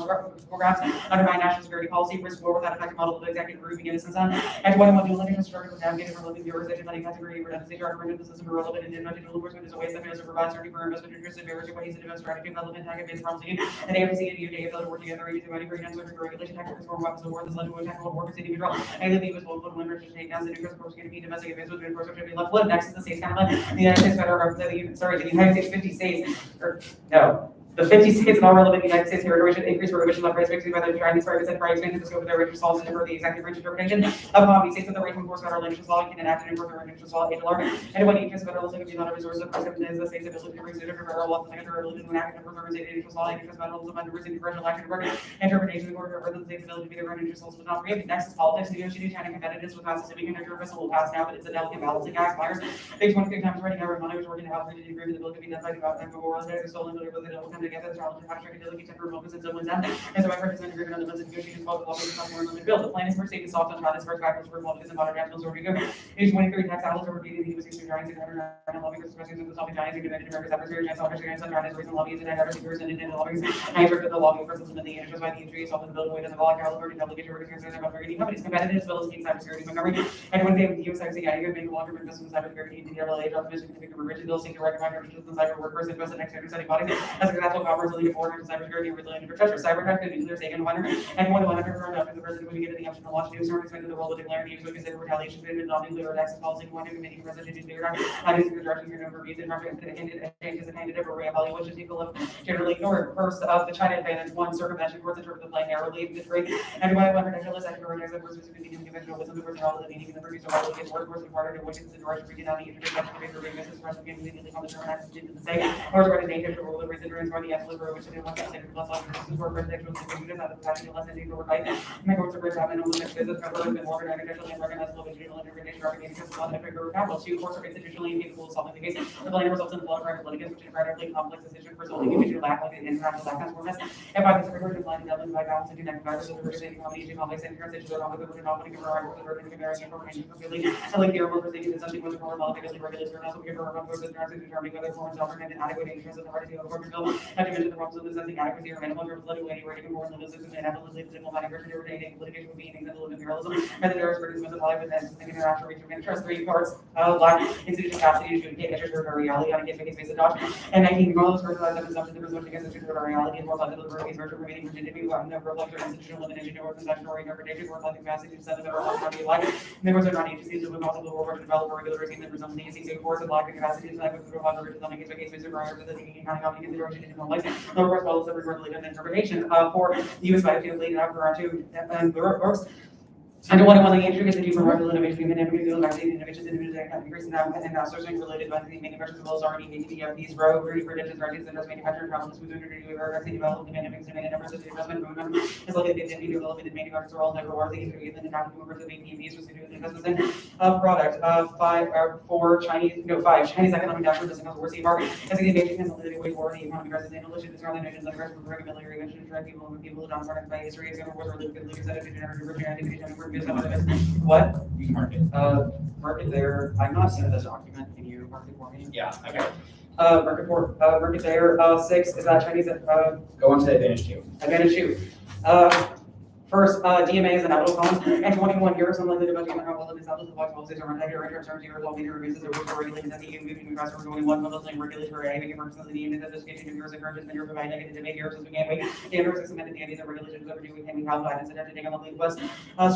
programs undermine national security policy, risk war without effective model of executive grouping innocence on, and 21 dual litigation structure with navigated for living viewers, money category, redundancy, argument, the system irrelevant, and digital enforcement is a waste that fails to provide certainty for investment interests and various ways and strategy development, tag-based policy, and the FTC and DOJ fail to work together, using money for uncertain regulation, tactics, form weapons of war, this led to a technical war for individual, and the was both political and take down the interest of course going to be domestic advancement to enforce should be left. What next is the states kind of like the United States federal, the United States 50 states, or no. The 50 states and all relevant United States territory should increase prohibitions on price fixing by the Chinese private sector by expanding the scope of their range of laws and for the executive branch interpretation of common states with the right to enforce federal interest law can enact and enforce their interest law HLR. And when interest federal is not a resource of person is the state's ability to bring suit for federal law and their ability to enact and enforce their state interest law and interest federal is under receipt congressional action for interpretation of the order of the state's ability to be their own interest laws was not preempted. Next is politics. Negotiating China competitiveness with Pacific and Intervissal will pass now, but it's a delicate balancing act. Myers, big 23 times running over money was working to help the agreement the bill could be done by the government for world that is stolen but they don't come together the challenge of delegate temporary moments and someone's end. And so I represent agreement on the months of negotiations involved with lawmakers on more limited bill. The plan is for state to soft on China's first backwards for politics and modern nationals or go. Age 23 tax outlets are repeating the U.S. history giants and lawmakers expressing the solving giants and demanded America's adversaries and selfish against China's recent lobbies and adversaries and independent lawmakers. I interpret the lobbying principles in the interest by the industry soft in the bill way doesn't allow California delegate to work concerns about targeting companies competitive as well as being cybersecurity Montgomery. And one day with the U.S. ICI, you make a longer investment in cybersecurity and the LA optimistic to become a rich bill seeking to recognize the cyber workers invest in external setting bodies as a successful cooperation leading forward to cybersecurity and related infrastructure. Cyber the nuclear stake in wonder and one confirmed after the president when we get the option to launch new service into the world of declaring news, we consider retaliation statement on nuclear attacks policy one committee president nuclear attack. I disagree with directing your number views and changes and handed over reevaluation people of generally ignored. First of the China advantage, one circumvention courts interpret the plane narrowly the three. Everybody went credential is after organized that versus speaking conventional wisdom the first all the meaning and the producer all the word versus harder to which is the direction freaking out the introduction to the business expression game immediately on the term acts to the same or to write a nature to rule the reason during the absolute which is one that second plus like this is where presidential is out of the passion less than over right. And courts are great having on the next business cover and more organizational and recognized legal interpretation recommending because of the figure of capital. Two courts are institutionally incapable of solving the case. The blame results in the blood of private litigants, which is incredibly complex decision for solving individual lack like an international lack of format. And by the Supreme Court blind development by balance and connected virus of the representing combination complex and transitions are not within not putting over the burden comparing information completely. And like the urban proceedings is something with the formal legally regulated or also give her a to determine whether forms offered and adequate interest of the party to the corporate bill. Not to mention the problems of the sensing adequacy or minimal or political anywhere even more than the system and absolutely diplomatic or retaining litigation would be an example of imperialism. And the direct versus municipality with an international reach of interest. Three parts lack institutional capacity to take extraterritoriality on a case-by-case basis adoption. And 19, regardless of the presumption the presumption against extraterritoriality and more likely to the case virtual remaining rigidity without no reflector institutional limitation or statutory interpretation or like capacity to set the federal law to be like. Members are not agencies who would possibly work to develop a regulatory scheme that presumes the agency courts and lack the capacity to set the federal law on a case-by-case basis prior to the taking county company consideration into no license. No request follows every word legal interpretation. For the U.S. by to lead after our two works. And one of the injuries that you provide the innovation and individual vaccine innovations individuals and increasing that and now sourcing related by the manufacturers as well as already these row really predictions and does manufacturing problems with vaccine development and manufacturing numbers of the investment movement is like they did be development manufacturers are all never worthy and the capital members of APVs was doing investments in product five Chinese economic downturn doesn't cause a worse market as the invasion has limited way more the economic crisis and illusion is rather nations like rest of the military eventually drive people and people not part by history as ever was or lived leaders that have been what? You market. Market there, I'm not seeing this document, can you mark it for me? Yeah, okay. Market there, 6 is that Chinese, Go on to Advantage 2. Advantage 2. First, DMA is an outlook column, and 21 years unlikely to budget on how well it is out of the watch policies are untied or terms years while meter reviews are regulated at the EU moving across for 21 monthly regulatory activity purposes of the EU that education years encourages many providing negative debate years as we can't wait. The others is submitted the idea that regulations overdue we can be held guidance and have to take on the lead bus.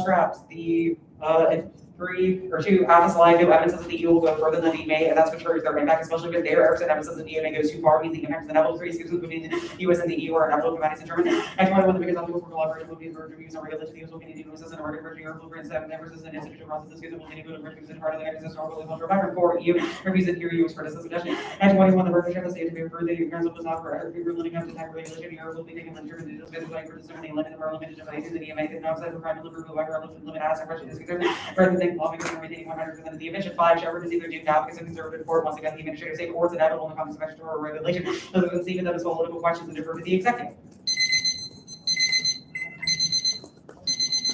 Scraps, the And 3 or 2, Atlas line, no evidence that the EU will go further than the EMA, and that's what triggers their impact, especially because their Erickson evidence that the EMA goes too far, means the impact of the inevitable 3 schemes between the US and the EU are inevitable commodities determined. And 21, the biggest obstacle for collaboration will be the reviews and regulations. The US will continue to assist in a market version of blueprints that have never resisted institutional processes. Will continue to reviews and part of the existing historical cultural background. 4, EU reviews and peer US criticism. And 21, the partnership has stated to be referred to the council does not for every ruling up to time regulation. Europe will be taken into the specifying for discerning limit of our limited devices. The EMA did not set for private liberal limit asset question is concerned. Rather than lawmakers and retaining 100% of the invention. 5, Shepard is either due now because a conservative court wants to get the administrative say or it's inevitable in the context of extraterritorial regulation. Those are conceived that as political questions and defer to the executive.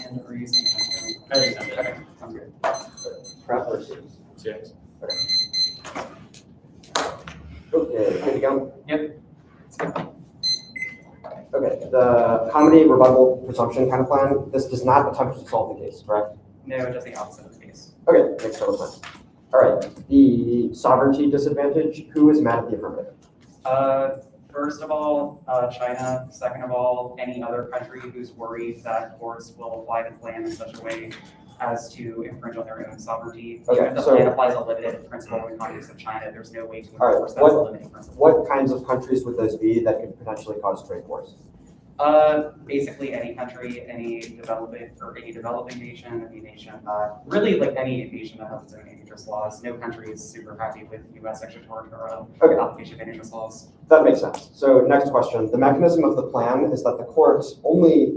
And are you saying that? Okay, sounds good. Prep versus. Yes. Okay, good to go? Yep. Okay, the comedy rebuttal presumption kind of plan, this does not attempt to solve the case, correct? No, it does the opposite of the case. Okay, makes total sense. All right, the sovereignty disadvantage, who is mad at the affirmative? First of all, China. Second of all, any other country who's worried that courts will apply the plan in such a way as to infringe on their own sovereignty. Okay, Even if the so- plan applies a limited principle in the context of China, there's no way to All right, enforce that as a limiting principle. What kinds of countries would those be that could potentially cause trade wars? Basically any country, any developing nation, any nation, really like any nation that has its own antitrust laws. No country is super happy with U.S. extraterritorial Okay. application of antitrust laws. That makes sense. So next question, the mechanism of the plan is that the court only,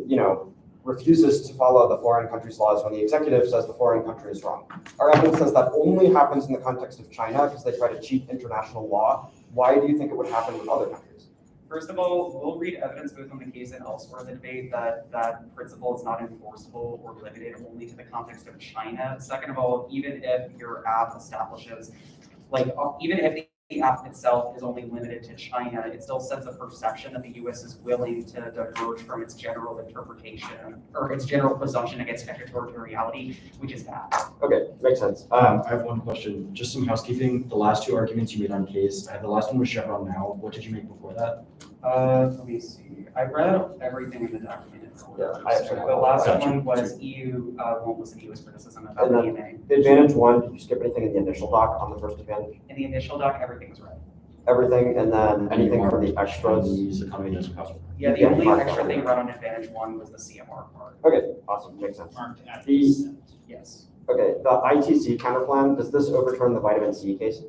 refuses to follow the foreign country's laws when the executive says the foreign country is wrong. Our evidence says that only happens in the context of China because they try to cheat international law. Why do you think it would happen with other countries? First of all, we'll read evidence both on the case and elsewhere in the debate that that principle is not enforceable or limited only to the context of China. Second of all, even if your app establishes, even if the app itself is only limited to China, it still sets a perception that the U.S. is willing to diverge from its general interpretation or its general presumption against extraterritoriality, which is bad. Okay, makes sense. I have one question, just some housekeeping. The last 2 arguments you made on case, the last one was Chevron now. What did you make before that? Let me see. I read everything in the document. Yeah, I actually The have last Gotcha. one was EU won't listen to U.S. criticism about And the then- EMA. The advantage 1, did you skip anything in the initial doc on the first advantage? In the initial doc, everything was read. Everything, and then anything more from the extras? Chinese economy doesn't cost. Yeah, the Yeah, only fine. extra thing read on advantage 1 was the CMR part. Okay, awesome, makes sense. Marked at The- consent. Yes. Okay, the ITC counterplan, does this overturn the vitamin C case?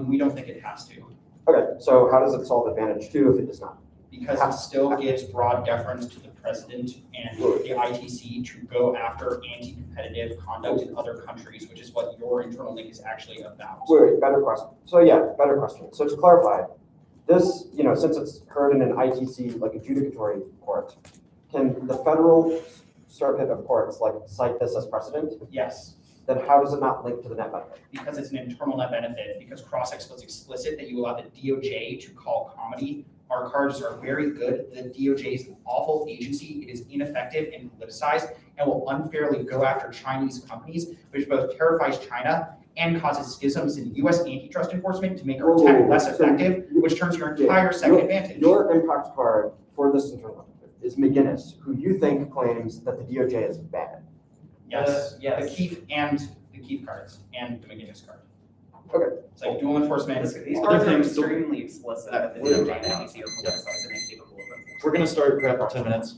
We don't think it has to, Okay, so how does it solve advantage 2 if it does not? because it still gives broad deference to the president and the ITC to go after anti-competitive conduct in other countries, which is what your internal link is actually about. Wait, better question. So yeah, better question. So to clarify, this, since it's heard in an ITC, like adjudicatory court, can the federal circuit of courts cite this as precedent? Yes, Then how does it not link to the net benefit? because it's an internal net benefit, because cross-ex was explicit that you allow the DOJ to call comedy. Our cards are very good. The DOJ is an awful agency. It is ineffective and politicized and will unfairly go after Chinese companies, which both terrifies China and causes schisms in U.S. antitrust enforcement to make our tech less effective, which turns your entire second advantage. Your impact card for this internal benefit is McGinnis, who you think claims that the DOJ is bad. Yes, yes. the Keith cards and the McGinnis card. Okay. It's like dual enforcement. These Other cards are things- extremely explicit that the DOJ and NBC are politicized and incapable of enforcement. We're gonna start prep in 10 minutes.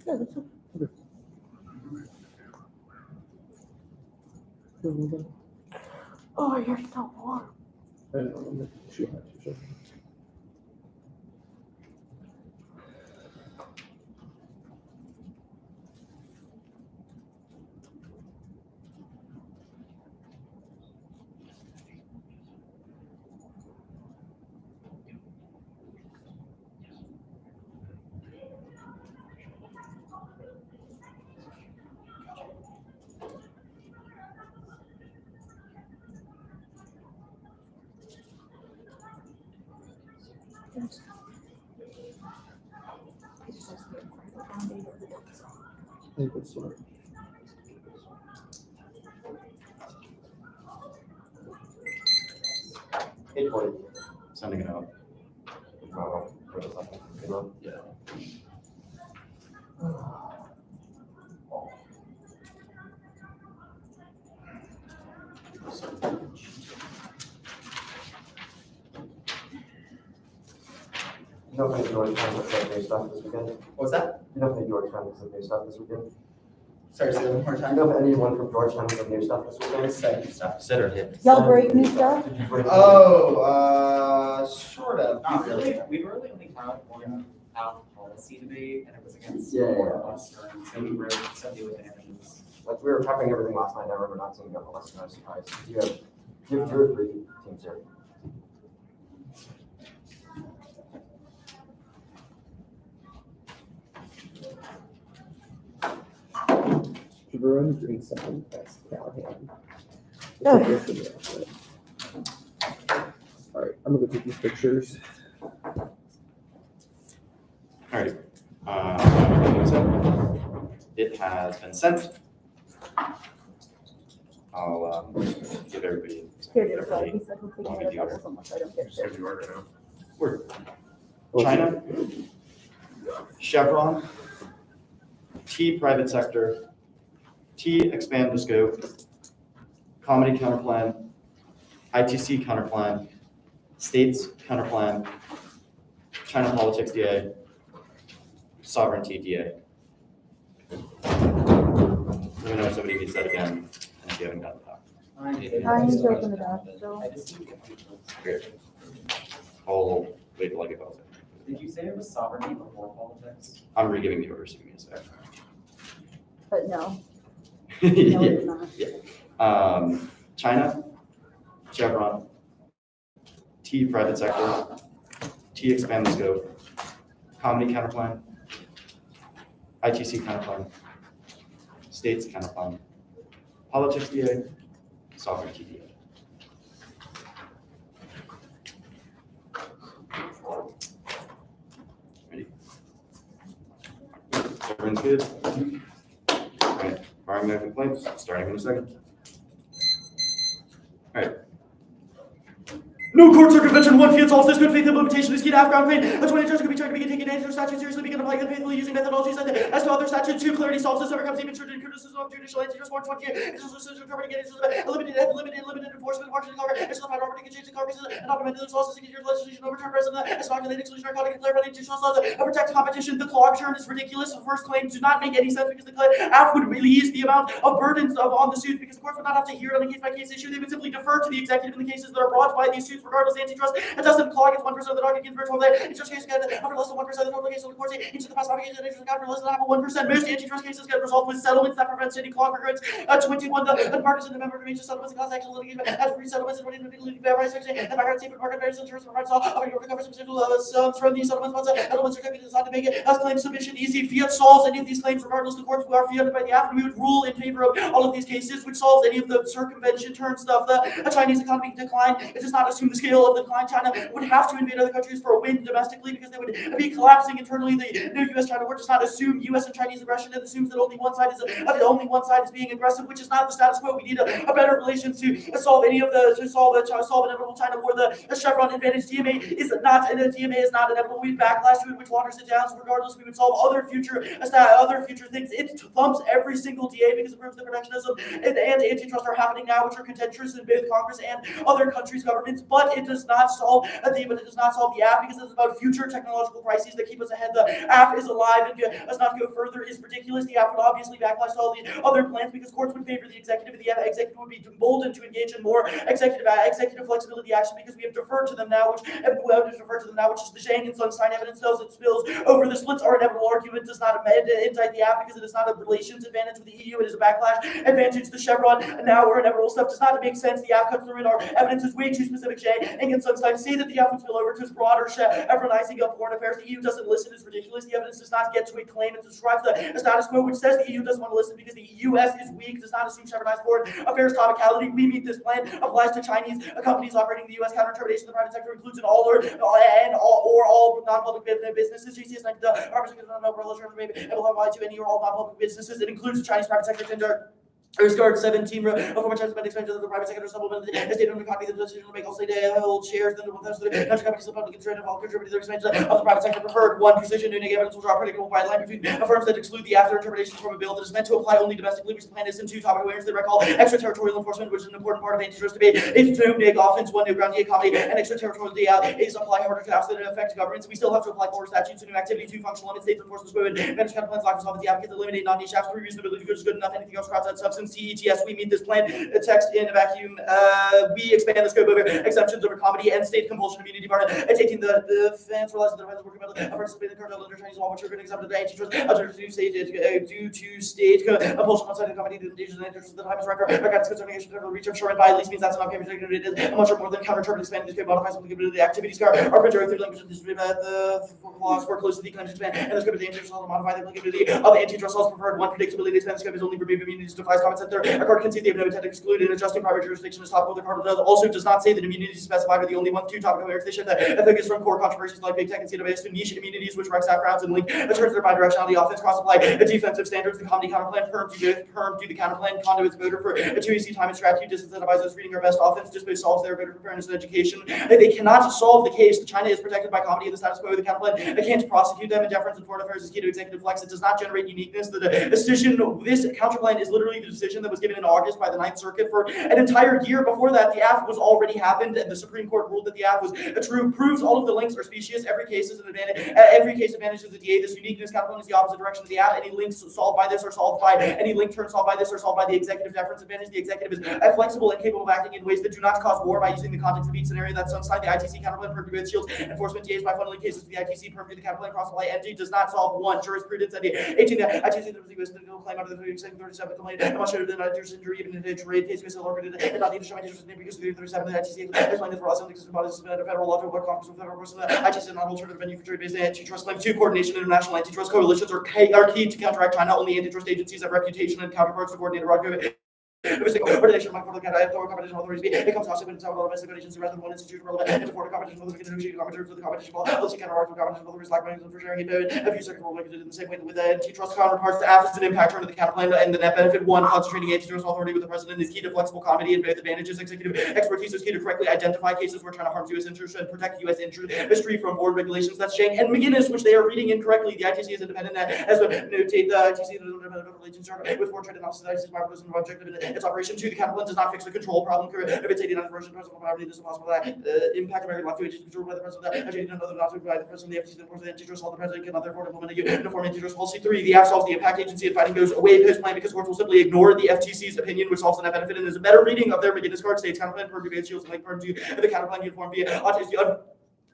Yeah, that's okay. Oh, you're so warm. I think it's smart. Eight forty. Sending it out. Yeah. You don't think Georgetown looks like new stuff this weekend? What was that? You don't think Georgetown looks like new stuff this weekend? Sorry, say that one more Do you time. know if anyone from Georgetown looks like new stuff this weekend? Second stuff. Sit or hit. Y'all break new stuff? Did you break? Oh, sort of, not really. We really only had one out policy debate, and it was against Yeah, yeah. Western, so we wrote some new advantages. Like, we were prepping everything last night, I remember not seeing it on the list, and I was surprised. You have 2 or 3 teams here. Everyone's doing something that's Callahan. Oh. All right, I'm gonna go take these pictures. Alright. It has been sent. I'll give everybody. Here, dude, so he said he'll take Want me me to to do double it? so much I don't get Just shit. gonna do it right now. Word. China, Chevron, T private sector, T expand the scope, comedy counterplan, ITC counterplan, states counterplan, China politics DA, sovereignty DA. Let me know if somebody needs that again, and if you haven't gotten that. I need to open it up, so. Great. I'll wait till I get those. Did you say it was sovereignty before politics? I'm re-giving the orders, give me a sec. But no, no, it's not. China, Chevron, T private sector, T expand the scope, comedy counterplan, ITC counterplan, states counterplan, politics DA, sovereignty DA. Ready? Everyone's good? All right, firing my complaints, starting in a second. All right. No court circumvention, one field solves this good faith implementation is key to half-ground claim. A 20 judge could be trying to begin taking advantage of statute seriously, begin applying them faithfully using methodologies as to other statutes. 2, clarity solves this, overcomes the absurd and criticism of judicial antitrust 120. It's also limited enforcement, marketing, it's not Robert can change the Congress and augment the laws to secure legislation overturn president. It's not related to narcotic and clarifying judicial laws that protect competition. The clock turn is ridiculous. The first claim does not make any sense because the AF would release the amount of burdens on the suits because the courts would not have to hear it on a case-by-case issue. They would simply defer to the executive in the cases that are brought by these suits, regardless of antitrust. It doesn't clock. It's 1% of the docket gives virtual day. It's just cases after less than 1% of the total cases of the courts. Each of the past obligations and interest after less than half of 1%. Most antitrust cases get resolved with settlements that prevent any clock recurrence. 21. The parties in the member remains settlements and class action litigation as free settlements and running rights section and background safe and market various insurance provides all of your recovery substantial sums from these settlements. Once settlements are taken, decide to make it as claim submission easy. Fiat solves any of these claims regardless. The courts who are fiated by the AF, we would rule in favor of all of these cases, which solves any of the circumvention turn stuff. The Chinese economy decline. It does not assume the scale of the decline. China would have to invade other countries for a win domestically because they would be collapsing internally. The new U.S.-China war does not assume U.S. and Chinese aggression. It assumes that only one side is being aggressive, which is not the status quo. We need a better relations to solve inevitable China war. The Chevron advantage DMA is not inevitable. We backlash to it, which waters it down. So regardless, we would solve other future things. It thumps every single DA because it proves the protectionism and antitrust are happening now, which are contentious in both Congress and other countries' governments. But it does not solve the app because it's about future technological crises that keep us ahead. The app is alive and does not go further is ridiculous. The app would obviously backlash to all the other plans because courts would favor the executive. The executive would be emboldened to engage in more executive flexibility action because we have deferred to them now, which is the Zhang and Sunstein evidence tells it spills over. The splits are inevitable. Argument does not indict the app because it is not a relations advantage with the EU. It is a backlash advantage. The Chevron now or inevitable stuff does not make sense. The app cuts through it. Our evidence is way too specific. Shea and Sunstein say that the efforts spill over to his broader Evertonizing of foreign affairs. The EU doesn't listen is ridiculous. The evidence does not get to a claim and describes the status quo, which says the EU doesn't want to listen because the US is weak, does not assume Chevronized foreign affairs topicality. We meet this plan applies to Chinese companies operating in the US. Counter-interpretation of the private sector includes an all or non-public businesses. GCS 90 it will apply to any or all non-public businesses. It includes the Chinese private sector tender. Guard 17 of former Chinese expansion of the private sector supplement the state owned economy, the decision to make all state hold shares, then the national companies, the public interest of all contributing to the expansion of the private sector preferred. One precision, new evidence will draw a predictable wide line between firms that exclude the after interpretations from a bill that is meant to apply only domestically, which the plan is, and two topic awareness that recall extraterritorial enforcement, which is an important part of antitrust debate. It's two neg offense, one new ground economy, and extraterritorial is apply harder to apps that affect governments. We still have to apply core statutes and new activity to functional limit states enforcement squid, manage kind of plans, lack of solvency, advocates, eliminate non-niche apps, for reasonability, good is good enough, anything else cross that substance, TETS, we meet this plan, text in a vacuum. We expand the scope of exemptions over comedy and state compulsion immunity bar, taking the defense realizing the defense working about participating in the cartel under Chinese law, which are going to exempt the antitrust due to state compulsion outside the comedy, the endangered the interests of the Times record, concerning the reach of Sherman by at least means that's enough it is much more than counter-interpret expanding the scope modifies the activities car are printed through language and distributed the laws for close to the claims expand and the scope of the antitrust law to modify the applicability of the antitrust laws preferred. One predictability expand the scope is only remove immunities defies common sense. A court can see they have no intent to exclude and adjusting private jurisdiction is topical. The court also does not say that immunities specified are the only one. Two topical areas they shift the focus from core controversies like big tech and CWS to niche immunities, which Rex backgrounds and link turns their bidirectionality offense cross apply defensive standards. The comedy counterplan perm do the counterplan conduits voter for a 2EC time and strategy disincentivizes reading our best offense just solves their voter for fairness and education. They cannot solve the case that China is protected by comedy and the status quo of the counterplan. They can't prosecute them in deference and foreign affairs is key to executive flex. It does not generate uniqueness. The decision, this counterplan is literally the decision that was given in August by the Ninth Circuit. For an entire year before that, the act was already happened, and the Supreme Court ruled that the act was true. Proves all of the links are specious. Every case is an advantage. Every case advantages the DA. This uniqueness counterplan is the opposite direction of the act. Any links solved by this are solved by any link turn solved by this are solved by the executive deference advantage. The executive is flexible and capable of acting in ways that do not cause war by using the context of each scenario. That's Sunstein, the ITC counterplan permitted with shields enforcement DAs by funneling cases to the ITC permitted the counterplan cross apply MG does not solve one jurisprudence and 18 the ITC the US no claim under the 37 complaint and much better than ITC injury even in a trade case was already and not need to show interest in because the 37 the ITC explained that for us exists bodies of federal law to work conference with federal person ITC is not alternative venue for trade based antitrust claim. Two coordination international antitrust coalitions are key to counteract China. Only antitrust agencies have reputation and counterparts to coordinate abroad. Coordination among foreign competition authorities it comes also when it's all domestic agencies rather than one institute relevant and foreign competition authorities can negotiate competition with the competition law. Let's see counterpart for competition authorities like mechanism for sharing a few second rule in the same way with the antitrust counterparts. The app is an impact under the counterplan and the net benefit. One, concentrating antitrust authority with the president is key to flexible comedy and both advantages. Executive expertise is key to correctly identify cases where China harms U.S. interests and protect U.S. history from board regulations. That's Shang and McGinnis, which they are reading incorrectly. The ITC is independent as the notate the ITC relations with foreign trade analysis. The ITC is my person objective in its operation. Two, the counterplan does not fix the control problem. If it's 89th version, personal property, this is possible that impact American law to agencies controlled by the president. Actually, another not to by the president. The FTC, the force of antitrust law, the president cannot therefore implement a uniform antitrust policy. Three, the act solves the impact agency and fighting goes away post plan because courts will simply ignore the FTC's opinion, which solves the net benefit and is a better reading of their McGinnis card states counterplan per debate shields and link per to the counterplan uniform via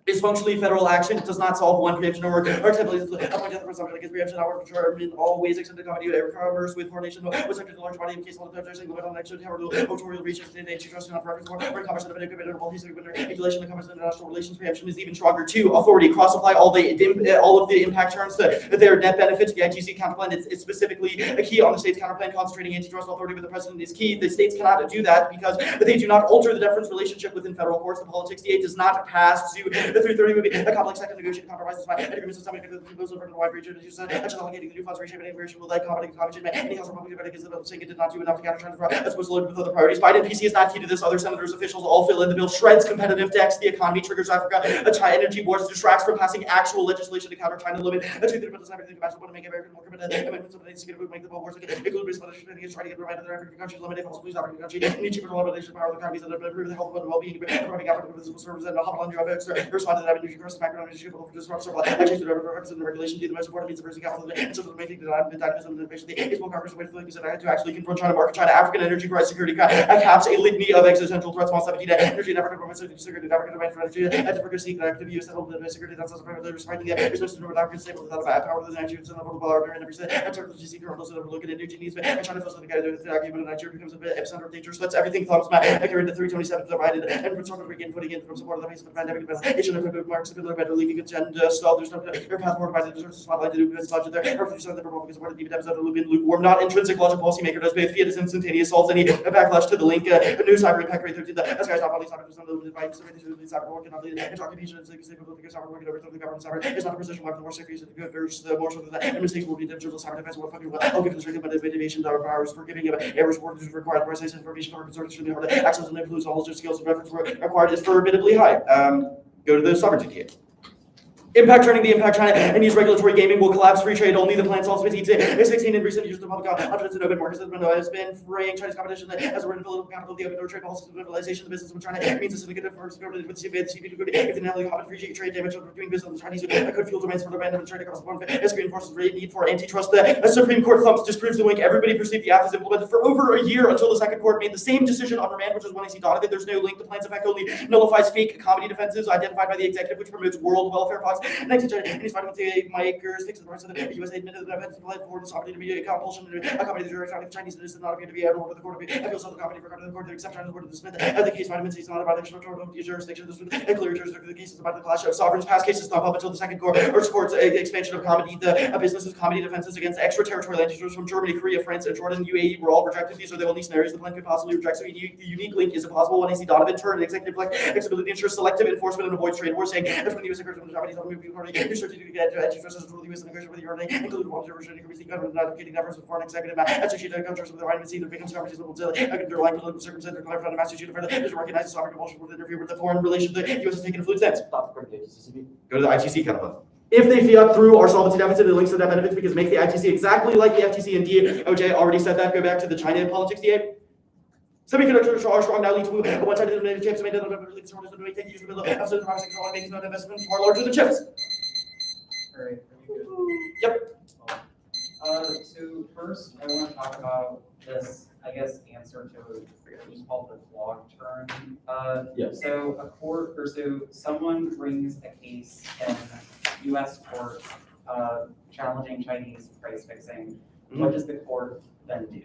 is functionally federal action. It does not solve one preemption or typically appointed for something against preemption. Our in all ways except the comedy of commerce with coordination with subject to large body in case one of the judges on next to territorial reaches in antitrust and preference for commerce and inevitable history with regulation. The commerce and international relations preemption is even stronger. Two, authority cross apply all of the impact terms to their net benefits. The ITC counterplan it's specifically a key on the state's counterplan. Concentrating antitrust authority with the president is key. The states cannot do that because they do not alter the deference relationship within federal courts. The politics DA does not pass to the 330 would be a complex second negotiated compromises by agreements with somebody that goes over the wide region and actually allocating the new funds reshaping immigration will like comedy any House Republican is saying it did not do enough to counter China's fraud as was loaded with other priorities. Biden PC is not key to this. Other senators, officials all fill in the bill, shreds competitive decks, the economy triggers Africa, China energy wars, distracts from passing actual legislation to counter China limit. Everything to make American more committed. Amendments of the to make the world worse. Include responsibility against trying to get rid of their African countries, limit also please African country, need cheaper limitation power of the economies that improve the health and well-being, providing African physical services and a hotline of extra respond to that energy course, background energy, but over disrupt supply. I change whatever represents the regulation to the most important means of raising capital, and so the making the dynamism and innovation. It's more Congress way to actually confront China, market China, African energy crisis, security caps a litany of existential threats. 17 energy and African government security, African demand for energy, and democracy, active use and hold security. That's also part of the responding. There's no system of African stable without power to the Nigerians and the world and every state. And technology secret also overlook at energy needs, and China feels like the argument of Nigeria becomes a bit epicenter of danger. So that's everything thumbs back. I carried the 327 divided and sort of again putting in from support of the face of the pandemic. It should have been marks of better leaving agenda stall. There's no path forward by the deserts to spotlight to do this budget there. Or 50% of the Republicans supported the episode of lukewarm, not intrinsic logic policymaker does Fiat is instantaneous solves any backlash to the link. A new cyber impact rate 13. As guys not only cyber to some of the device, so the cyber work and all the occupation and cyber working over the government cyber. It's not a precision weapon, the more security is good versus the more so that and mistakes will be digital cyber defense. What fucking well, I'll give the strength of motivation, our powers for giving errors work is required. Precise information for concerns to the hard access and influence all the skills and reference were required is forbiddingly high. Go to the sovereignty. Impact turning the impact China and use regulatory gaming will collapse free trade. Only the plan solves with 16 in recent years. The public confidence in open markets has been fraying Chinese competition as a word in political capital. The open door trade policies of liberalization of the business with China means a significant first government with the CP good. If the narrowly common free trade damage of doing business with the Chinese could fuel demands for the random trade across the board. As reinforces the need for antitrust. The Supreme Court thumps disproves the wink. Everybody perceived the act is implemented for over a year until the second court made the same decision on remand, which is when I see Donovan. There's no link. The plan's effect only nullifies fake comedy defenses identified by the executive, which promotes world welfare funds. 19 and he's fighting with the makers, fixes the parts of the USA admitted that events applied for sovereignty to media compulsion and accompany the jurisdiction of Chinese and does not appear to be able to the court of appeals of the company for the court to accept China's word to dismiss the case vitamin C is not about the jurisdiction. This was a clear jurisdiction. The case is about the clash of sovereigns. Past cases stop up until the second court or court's expansion of comedy. The businesses comedy defenses against extraterritorial entities from Germany, Korea, France, and Jordan, UAE were all rejected. These are the only scenarios the plan could possibly reject. So the unique link is impossible when I see Donovan turn an executive flexibility ensures selective enforcement and avoids trade war, saying that's when the US agrees with the Japanese moving party. You're certain to get antitrust as rule the US immigration with the European, including observers and increasing government advocating efforts with foreign executive associated countries with the right to see their becomes companies that will underlying political circumstances clarified in Massachusetts further is recognized as sovereign compulsion with interfere with the foreign relations the US has taken a fluid stance. Go to the ITC kind of if they fiat through our solvency deficit, it links to that benefits because it makes the ITC exactly like the FTC and DOJ already said that. Go back to the China politics DA. Semiconductors are strong now lead to a one-sided chips made to take use of the absolute processing control making no investment far larger than chips. All right. Yep. So first, I want to talk about this, I guess, answer to what's called the clog term. Yes. So a court, or so someone brings a case in U.S. court challenging Chinese price fixing. What does the court then do?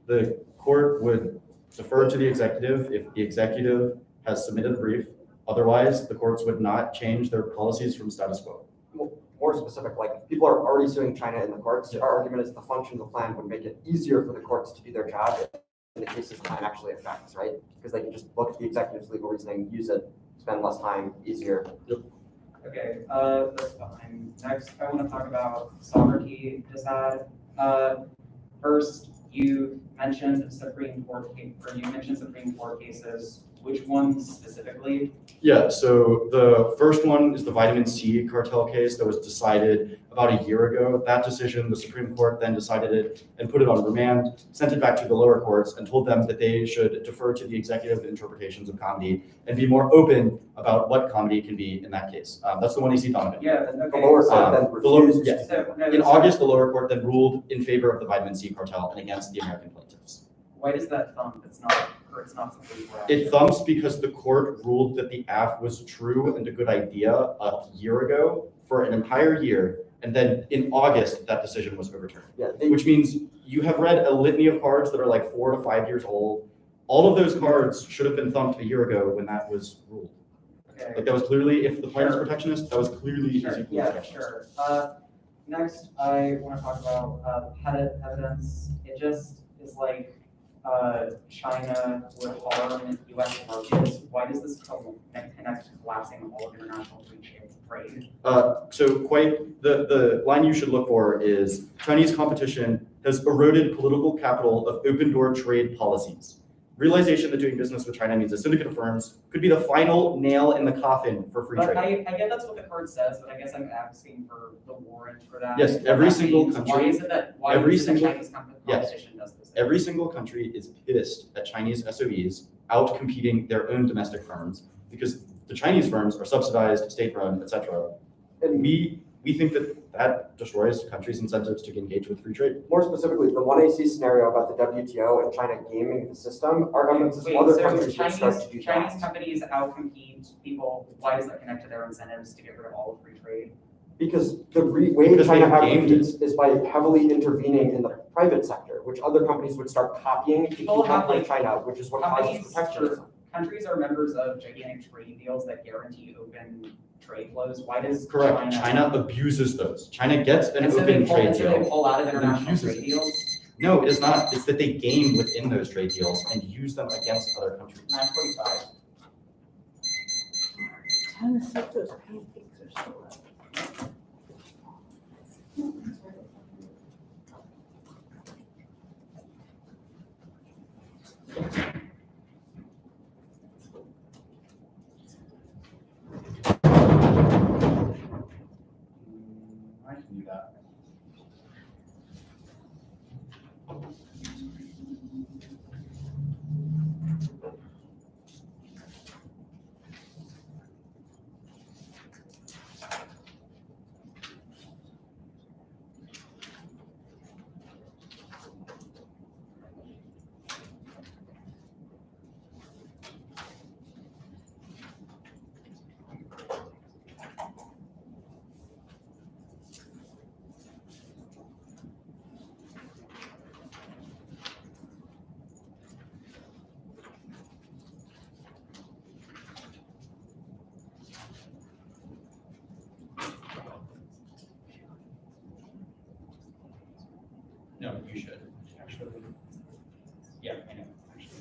The court would defer to the executive if the executive has submitted a brief. Otherwise, the courts would not change their policies from status quo. More specific, like people are already suing China in the courts. Our argument is the function of the plan would make it easier for the courts to do their job in the cases the plan actually affects, right? Because they can just look at the executive's legal reasoning, use it, spend less time, easier. Okay, that's fine. Next, I want to talk about sovereignty decide. First, you mentioned Supreme Court cases. Which ones specifically? Yeah, so the first one is the vitamin C cartel case that was decided about a year ago. That decision, the Supreme Court then decided it and put it on remand, sent it back to the lower courts and told them that they should defer to the executive interpretations of comedy and be more open about what comedy can be in that case. That's the one you see Donovan. Yeah, okay. The lower court then refused. Yes. So, no, In so August, the lower court then ruled in favor of the vitamin C cartel and against the American plaintiffs. why does that thump? It's not something for It thumps because the court ruled that the app was true and a good idea a year ago for an entire year. And then in August, that decision was overturned. Yeah, Which means you have read a litany of cards that are like 4 to 5 years old. All of those cards should have been thumped a year ago when that was ruled. Okay. Like that was clearly, if the plan is protectionist, that was clearly Sure. equally Yeah, protectionist. sure. Next, I want to talk about pettit evidence. It just is like China would harm U.S. markets. Why does this connect to collapsing all of international free trade? So quite the line you should look for is Chinese competition has eroded political capital of open door trade policies. Realization that doing business with China means a syndicate of firms could be the final nail in the coffin for free But trade. I get that's what the card says, but I guess I'm asking for the warrant for that. Yes, What every that single means. country- Why is it that Chinese competition does this? Every single country is pissed at Chinese SOEs out competing their own domestic firms because the Chinese firms are subsidized, state-run, etc. And we think that destroys countries' incentives to engage with free trade. More specifically, the 1AC scenario about the WTO and China gaming the system, our government says Wait, other so countries should start to do Chinese that. companies outcompete people, why does that connect to their incentives to get rid of all of free trade? Because the way Because China they've gamed it. outcompetes is by heavily intervening in the private sector, which other companies would start copying to keep People have, up with like, China, which is what causes companies protectionism. Countries are members of gigantic trade deals that guarantee open trade flows. Why does Correct. China abuses those. China gets an open trade And so they deal. pull out of and international abuses trade it. deals? No, it is not. It's that they game within those trade deals and use them against other countries. 9:45. Time to see if those pancakes are still up. I can do that. No, you should, actually. Yeah, I know, actually.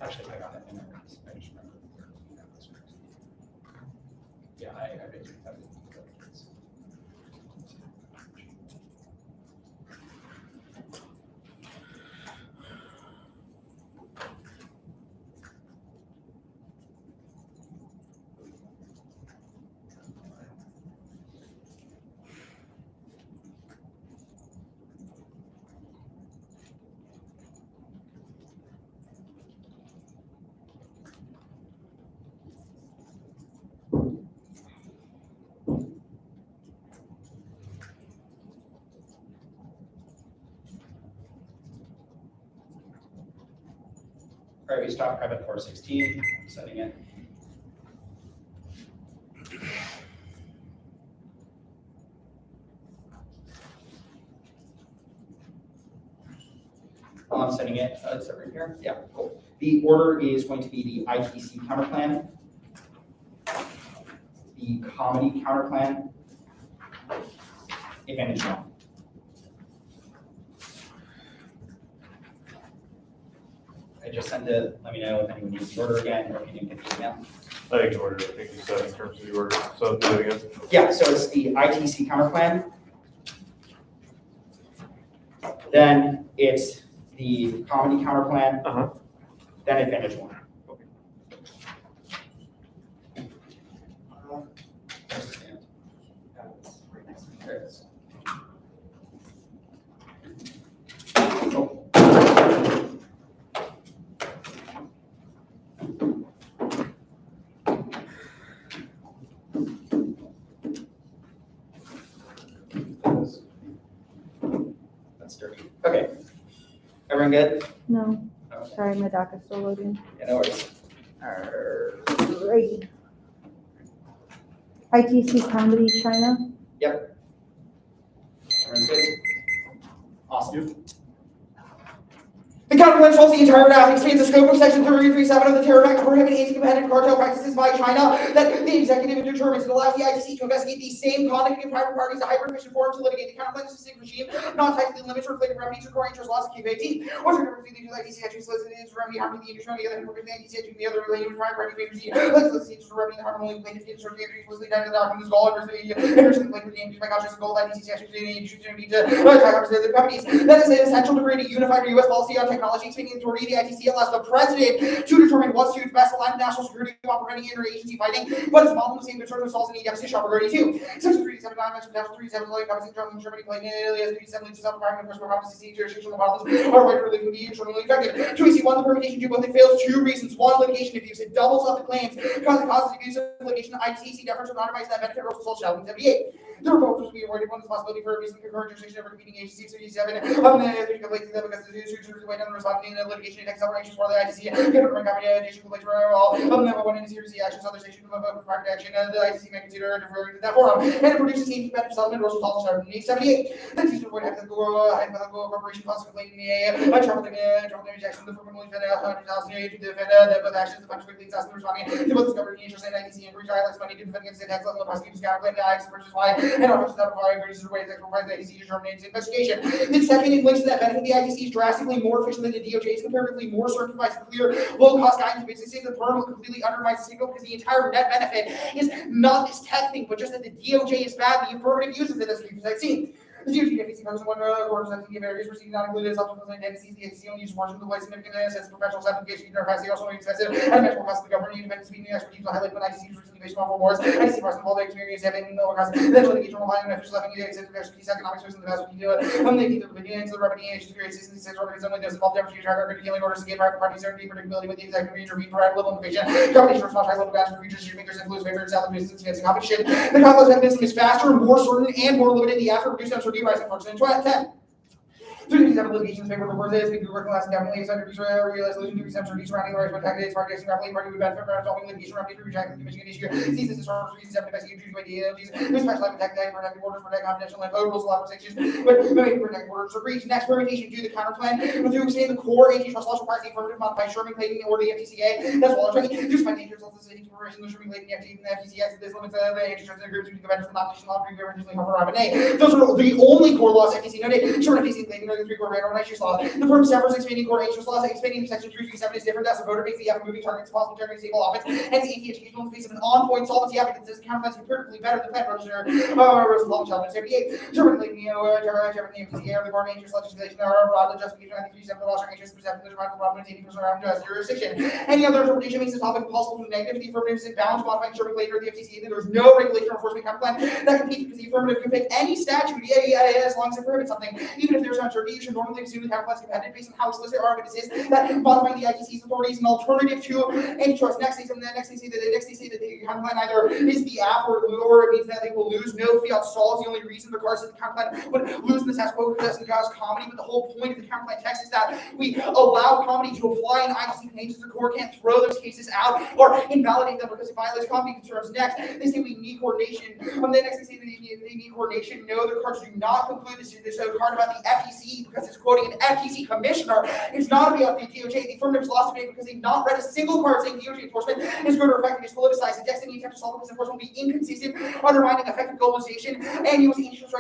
Actually, I got it in there. I just remembered. Yeah, I did that. All right, we stopped private 416, setting it. I'm setting it, it's over here. Yeah, cool. The order is going to be the ITC counterplan, the comedy counterplan, advantage one. I just sent it, let me know if anyone needs the order again, or if you didn't get the email. I think the order, I think you said in terms of the order, so do it again. Yeah, so it's the ITC counterplan. Then it's the comedy counterplan. Then advantage one. Where's the stand? It's right next to me. There it is. Oh. That's dirty. Okay. Everyone good? No, Okay. sorry, my doc is still loading. Yeah, no worries. Alrighty. ITC Comedy China. Yep. Everyone's good? Awesome. The counterplan solves the entire graph, expands the scope of section 337 of the Terror Act to prohibit anti-competitive cartel practices by China that the executive determines. It allows the ITC to investigate the same conduct in private parties to hyper-efficient forums to litigate the counterplan specific regime, not tied to the limits or inflated remedies or core interest laws of Q18. What's the difference between the ITC statutes listed in its remedy harming the industry on the other hand, prohibiting the ITC statute and the other related with private parties may proceed. Let's list the interest of remedy harming only plaintiff industry or the injuries was tied to the documents goal under the Anderson like the injuries by conscious goal ITC statutes and the industry to need to tie representative companies. That is an essential to create a unified U.S. policy on technology expanding authority. The ITC allows the president to determine what suits best align with national security while preventing interagency fighting, but it's model the same concern results in the deficit shop regarding too. Section 379 mentions national 37 like companies in Germany playing alias 37 leads to self-requiring of personal competency jurisdictional models are right relief can be internally effective. 2AC1, the permutation to both it fails two reasons. One, litigation abuse. It doubles up the claims because it causes abuse of litigation. ITC deference will not advise that benefit or result shall be 78. The proposals be avoided one is possibility for a reason concurrent jurisdiction of a competing agency 37 the complaint to them because the suits are way down the responding in the litigation takes operations for the ITC can bring company complaints for all number one in a series of actions other station of private action the ITC may consider deferring to that forum and it produces the benefit settlement rules all 78 the teacher to avoid hypothetical corporation costs complaining a trouble rejection the formal defend 100,000 to defend the both actions the function quickly assessment responding to both discovery interest and ITC and retire less money to defend against the tax level of prosecution's counterclaim the acts versus why and offers that provide reasons ways that provide the ITC determinates investigation. The second, it links to that benefit the ITC is drastically more efficient than the DOJ is comparatively more certain, provides clear, low-cost guidance to businesses. The program will completely undermine the signal because the entire net benefit is not this tech thing, but just that the DOJ is bad. The affirmative uses it as we've seen. The DOJ FEC covers one quarter of the areas proceeding not included as optimal tendencies. The FEC only uses portions of the significant assets, professional certification, they also expensive, and measurable cost of the government, independent speaking expertise will highlight when ITC is recently based on wars. ITC person involved experience having no cost, then litigation relying on official having expertise, economics, and the best we can do it. They keep the beginnings of the remedy agents, create systems, remedies, only those involved demonstrate track record, healing orders to give private parties certainty, predictability with the executive intervene, provide little information. Companies response high level guides for future decision makers influence favorite salary business advancing competition. The complex mechanism is faster, more certain, and more limited. The after reduced uncertainty rising function in 10. 357 litigations favor of versus speaking of working class indefinitely, excited to realize solution to exemption surrounding the rights of tax parties, rapidly party with benefit from resolving litigation remedies for rejecting the Michigan issue. Seasons is for reasons investigated by DLGs. Who specialize in protecting borders, protect confidential info, rules, law protections, but maybe protect borders for breach. Next, permutation to the counterplan. To extend the core antitrust laws requires the affirmative modify Sherman Clayton or the FTCA. That's all I'm trying to do. Find dangerous laws in corporation, the Sherman Clayton, the FTCA. This limits the antitrust agreements between conventional competition law, originally covered by those are the only core laws FTC noted. Sherman FTC Clayton are the three core organization laws. The firm severs expanding core antitrust laws. Expanding section 337 is different. That's a voter makes the effort moving targets possible generating stable office. Hence, the educational face of an on-point solvency advocate says counterplans comparatively better than Fed Register. Law Chapter 78. Sherman Clayton, Chairman the FTC are the core antitrust legislation are broadly justification of the 337 laws are anxious perception of the remarkable problem of 80% around jurisdiction. Any other interpretation makes the topic impossible to negative. The affirmative is bound to modifying Sherman Clayton or the FTC. There is no regulation or enforcement counterplan that competes because the affirmative can pick any statute, as long as it prohibits something. Even if there's no uncertainty, you should normally assume the counterplan is competitive based on how explicit our evidence is that modifying the ITC's authority is an alternative to antitrust. Next, they say that the counterplan either is the app or it means that they will lose. No fiat stalls. The only reason regards to the counterplan would lose in the status quo doesn't cause comedy, but the whole point of the counterplan text is that we allow comedy to apply in ITC claims so the court can't throw those cases out or invalidate them because it violates comedy concerns. Next, they say we need coordination. The next they say they need coordination. No, their cards do not conclude this card about the FTC because it's quoting an FTC commissioner. It's not about the DOJ. The affirmatives lost today because they've not read a single card saying DOJ enforcement is going to affect is politicized. The any attempt to solve this enforcement will be inconsistent, undermining effective globalization and U.S. antitrust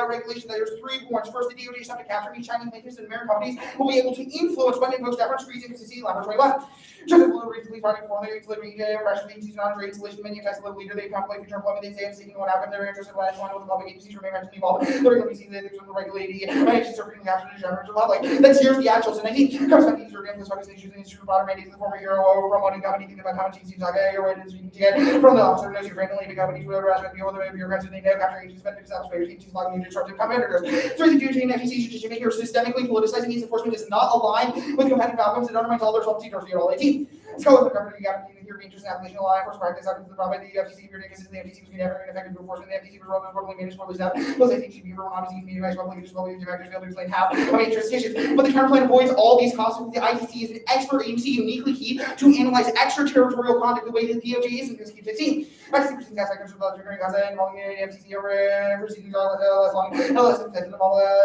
regulation. There's 3 points. First, the DOJ stopped to capture these Chinese plaintiffs and American companies will be able to influence when it invokes deference, reason, consistency, line 21. Just as reasonably finding for their delivering impression agencies non-trade installation many effects of the leader they contemplate future employment they say and seeking one outcome their interest in last one with the public agencies remain actually involved. They're going to be seen that they're regulating and agencies are frequently captured in the general public. That's here's the actuals in 19. Comes back to these organizations focusing issues and issues about mandates the former hero promoting company thinking about common agencies like your way to speaking to get from the officer knows your friendly the companies whatever aspect of the bureaucrats they know after agencies spend themselves for agencies logging into disruptive competitors. So the DOJ and FTC should make here systemically politicizing these enforcement does not align with competitive outcomes and undermines all their solvency towards the all 18. Scholars are government here being just an application of law enforcement practice out of the problem the FTC here because the FTC was never ineffective enforcement. The FTC was probably managed for out. Plus, I think should be everyone obviously community public just public directors fail to explain how jurisdictions. But the counterplan avoids all these costs. The ITC is an expert agency uniquely key to analyze extraterritorial conduct the way the DOJ is in this case 15. ITC proceedings have sectors about triggering Gaza involving the FTC over proceedings are less long,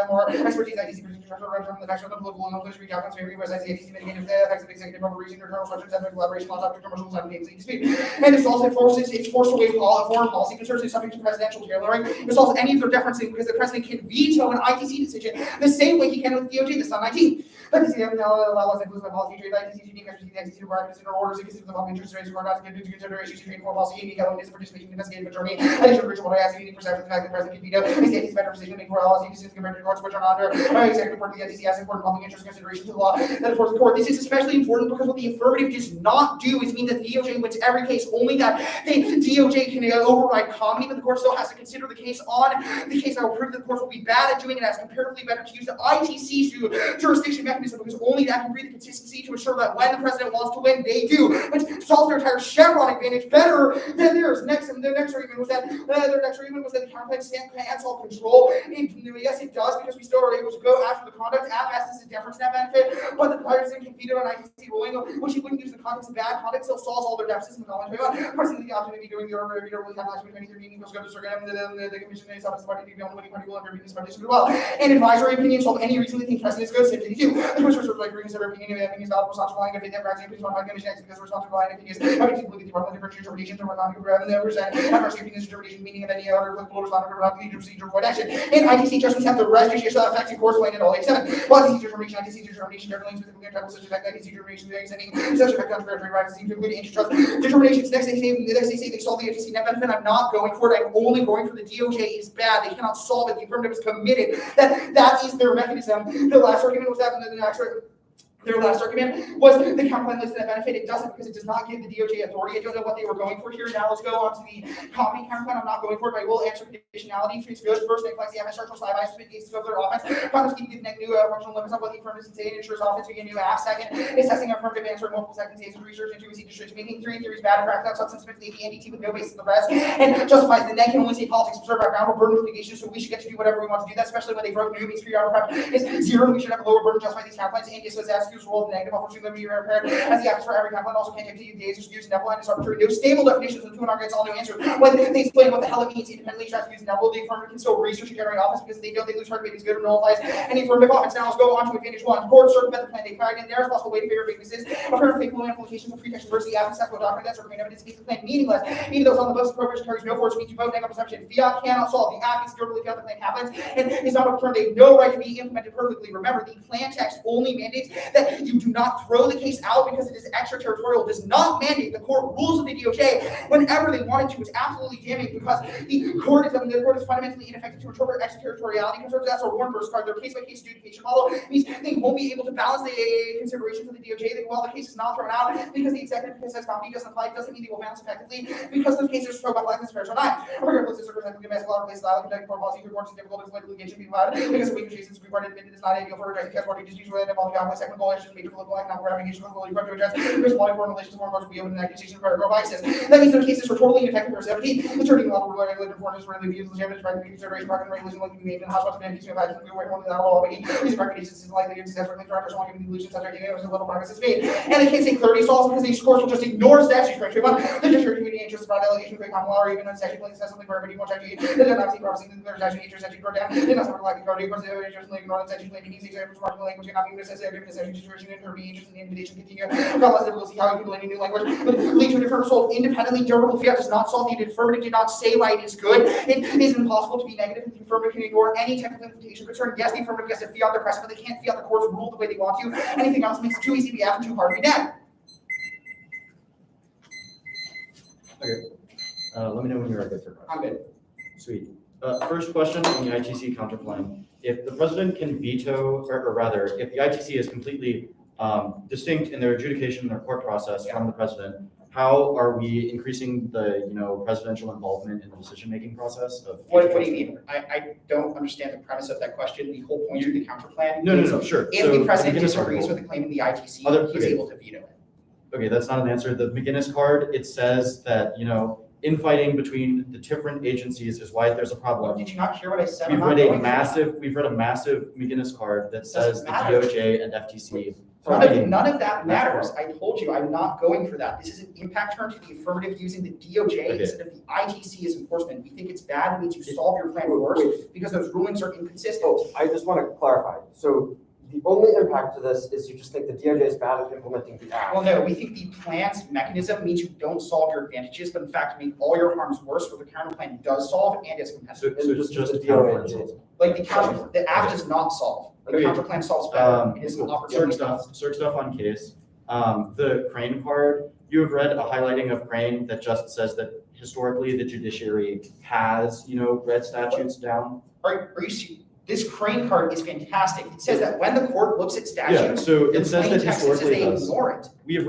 more expertise. ITC proceedings from the facts of the political and military reach outcomes favor US ITC mitigating the effects of executive operation or internal structures and collaboration on top of commercial simultaneous dispute. And it also forces it's forced away foreign policy concerns is subject to presidential tailoring. It solves any of their differences because the president can veto an ITC decision the same way he can with DOJ. This on 19. ITC allows influence by policy trade. ITC unique expertise. The ITC requires consider orders and consider the public interest rates required not to get into consideration to trade for policy. Unique element is participation in investigative attorney. Additional ritual I ask unique perception of the fact that the president can veto. Is the ITC's better position to make for policy decisions compared to courts which are not under executive part of the ITC has important public interest consideration to the law that enforces the court. This is especially important because what the affirmative does not do is mean that the DOJ wins every case, only that the DOJ can override comedy, but the court still has to consider the case on the case that will prove that the courts will be bad at doing it as comparatively better to use the ITC's jurisdiction mechanism because only that can breed the consistency to ensure that when the president wants to win, they do. But solve their entire Chevron advantage better than theirs. Next argument was that the counterplan can't solve control. Yes, it does because we still are able to go after the conduct. App this is a difference in that benefit, but the president can veto an ITC ruling, which he wouldn't use the context of bad conduct, still solves all their deficits in the knowledge. President the opportunity doing the order really have last 23 meeting goes go to circuit the commission is up party to be on the party will intervene this participant as well. And advisory opinions solve any reason they think president is good, same thing too. The commissioners would like reconsider opinions about responsible line if they never actually please want to commission because responsible line opinions having to believe the department different interpretations or not and the percent advisory opinions interpretation meaning of any other applicable responsible about the procedure for action. And ITC judgments have the residual effects in course in all 87. Well, ITC determination generally specifically entitled such effect ITC determination extending such effect on territory rights seem to include antitrust determinations. Next they say they solve the FTC net benefit. I'm not going for it. I'm only going for the DOJ is bad. They cannot solve it. The affirmative is committed. That is their mechanism. The last argument was that the Their last argument was the counterplan listed that benefit. It doesn't because it does not give the DOJ authority. I don't know what they were going for here. Now let's go on to the comedy counterplan. I'm not going for it, but I will answer conditionality. Treats good. First, they flex the structural side by split cases of their offense. Congress keep the new functional limits on what the affirmative say and ensures offense begin new half. Second, is testing affirmative answer multiple seconds and research into receipt decision making. Three, theories bad and practical substance the NDT with no basis in the rest. And justifies the net can only say politics preserve our ground or burden with litigation, so we should get to do whatever we want to do that, especially when they broke newbies pre-order prep is zero. We should have a lower burden justify these counterplans. And so it's asking role of the negative opportunity to be repaired as the actors for every counterplan also can't take the days or use Neville and its arbitrary no stable definitions of the two and arguments all new answers. When they explain what the hell it means independently tries to use Neville, the affirmative can still research and generate offense because they don't they lose target is good or nullifies any affirmative offense. Now let's go on to advantage one. Court circumvent the plan they tried in there is possible way to favor weaknesses. Affirmative faithful implications of pretext diversity absence ethical doctrine that's remain evidence makes the plan meaningless. Even those on the books appropriate carries no force speech to vote negative perception. Fiat cannot solve the act is durably failed the plan happens and is not overturned. They have no right to be implemented perfectly. Remember, the plan text only mandates that you do not throw the case out because it is extraterritorial. Does not mandate the court rules of the DOJ whenever they wanted to. It's absolutely damning because the court is fundamentally ineffective to interpret extraterritoriality concerns. That's a Warrenburg card. Their case-by-case adjudication model means they won't be able to balance the considerations of the DOJ. That while the case is not thrown out because the executive says comedy doesn't apply, doesn't mean they will balance effectively because those cases are so about blackness, fair or not. Regardless, this circumstance can a lot of places allowed conducting foreign policy reports and difficult to litigation be allowed because of weak cases we wanted admitted is not ideal for addressing case disputes related involving complex technical issues, major political economic ramifications, political to address. There's a lot of foreign relations foreign parts be open and accusations of criminal biases. That means their cases are totally ineffective for safety. The turning level of regulated foreigners rarely views legitimate right consideration market regulation like made in hospital and teaching about we were one that all making these recommendations is likely to successfully directors want to give illusions such as a little progress is made. And they can't say clarity solves because these courts will just ignore statutes for treatment. The judiciary community interests about delegation of common law or even when statute plainly says something for everybody wants statute. They do not see promising the clear statute interest statute go down. They not suffer like authority because they are interested in ignoring statute plainly means examples marking language cannot be necessary given the statute situation and her being interested in the invitation to continue. Regardless, they will see how you can learn a new language. But lead to a different result. Independently durable fiat does not solve the affirmative did not say right is good. It is impossible to be negative if the affirmative can ignore any technical implication concern. Yes, the affirmative gets to fiat their precedent, but they can't fiat the courts rule the way they want to. Anything else makes it too easy to be F and too hard to be neg. Okay. Let me know when you're good for questions. I'm good. Sweet. First question on the ITC counterplan. If the president can veto, or rather, if the ITC is completely distinct in their adjudication and their court process from the president, how are we increasing the presidential involvement in the decision-making process of? What do you mean? I don't understand the premise of that question. The whole point of the counterplan. No, sure. If the president disagrees with the claim in the ITC, he's able to veto it. Okay, that's not an answer. The McGinnis card, it says that, infighting between the different agencies is why there's a problem. Did you not hear what I said? We've read a massive McGinnis card that says the DOJ and FTC. None of that matters. I told you I'm not going for that. This is an impact term to the affirmative using the DOJ instead of the ITC as enforcement. We think it's bad. We need to solve your plan worse because those rulings are inconsistent. Oh, I just want to clarify. So the only impact to this is you just think the DOJ is bad at implementing the act. Well, no, we think the plan's mechanism means you don't solve your advantages, but in fact make all your harms worse. What the counterplan does solve and is competitive. So it's just the DOJ. Like the act does not solve. The counterplan solves better. It is an opportunity. Search stuff on case. The Crane card, you have read a highlighting of Crane that just says that historically the judiciary has, read statutes down. Are you this Crane card is fantastic. It says that when the court looks at statutes, yeah, so it says that historically they ignore it. We have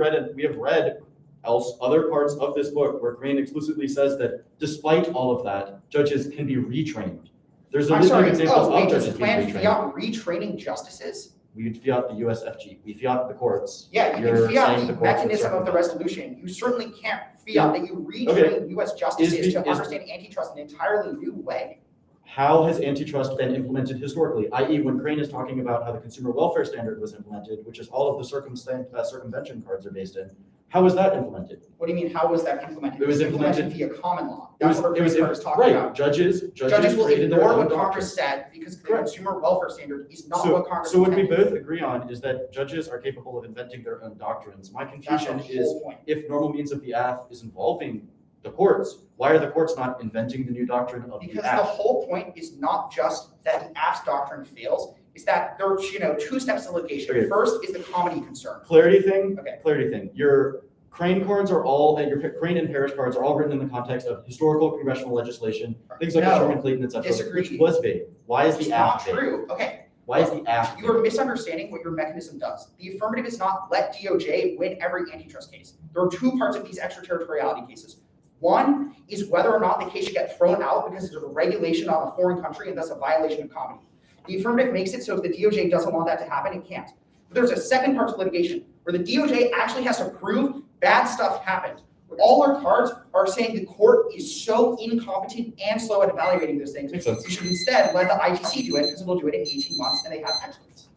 read other parts of this book where Crane explicitly says that despite all of that, judges can be retrained. There's a million examples of judges being retrained. Fiat retraining justices? We would fiat the USFG. We fiat the courts. Yeah, you can fiat the mechanism of the resolution. You certainly can't fiat that you retrain US justices to understand antitrust in an entirely new way. How has antitrust been implemented historically? I.e., when Crane is talking about how the consumer welfare standard was implemented, which is all of the circumvention cards are based in, how was that implemented? What do you mean, how was that implemented? It was implemented via common law. That's what Crane card is talking right. about. Judges will created their ignore own what doctrine. Congress said because the consumer welfare standard is not what Congress So what we intended. both agree on is that judges are capable of inventing their own doctrines. My confusion is if normal means of the act is involving the courts, why are the courts not inventing the new doctrine of the act? Because the whole point is not just that the act's doctrine fails, it's that there are two steps to litigation. Okay. First is the comedy concern. Clarity thing. Okay. Clarity thing. Your Crane cards are all, and your Crane and Parrish cards are all written in the context of historical congressional legislation, things like Sherman Clayton, etc. Disagree. Which was vague. Why is It's the not act vague? true. Okay. Why is the act? You are misunderstanding what your mechanism does. The affirmative is not let DOJ win every antitrust case. There are two parts of these extraterritoriality cases. One is whether or not the case should get thrown out because it's a regulation on a foreign country and thus a violation of comedy. The affirmative makes it so if the DOJ doesn't want that to happen, it can't. But there's a second part to litigation where the DOJ actually has to prove bad stuff happened. All our cards are saying the court is so incompetent and slow at evaluating those things. Makes sense. You should instead let the ITC do it because it'll do it in 18 months and they have experts.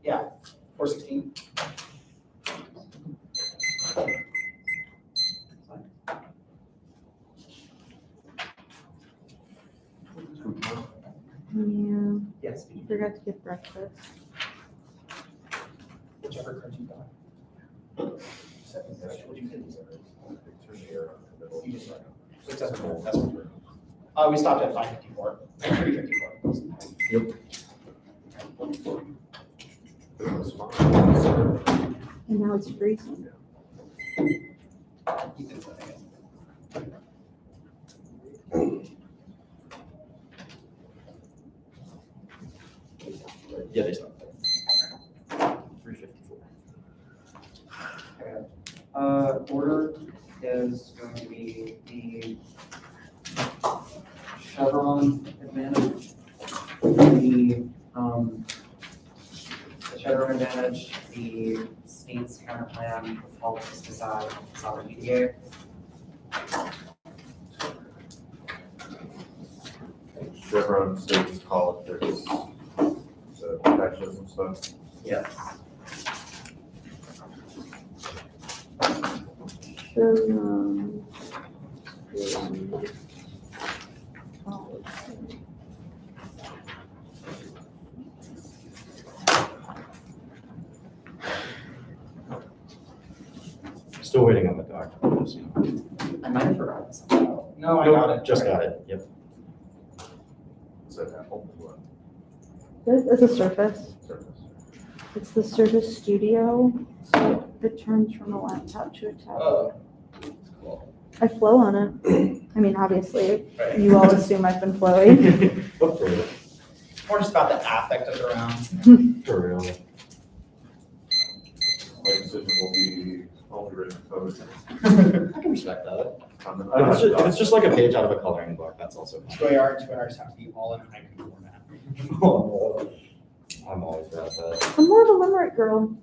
Yeah, 416. Yeah, Yes. I forgot to get breakfast. Whichever card you got. You just that's what we stopped at 554. 354. And now it's freezing. Yeah, they stopped. 354. Order is going to be the Chevron advantage, the Chevron advantage, the state's counterplan, politics decide, sovereign mediator. Chevron states politics, the protections and stuff. Yes. Still waiting on the document. Just, you know. I might have forgotten something. No, I got it. Just got it, yep. Is that Apple? What? It's a Surface. Surface. It's the Surface Studio, so it turns from a laptop to a tablet. Oh, cool. I flow on it. I mean, obviously, you all assume I've been flowing. Oh, for real. More just about the affect of the round. For real. My decision will be only written code. I can respect that. If it's just like a page out of a coloring book, that's also fine. Squares have to be all in high format. I'm always bad at that. I'm more of a limerick girl.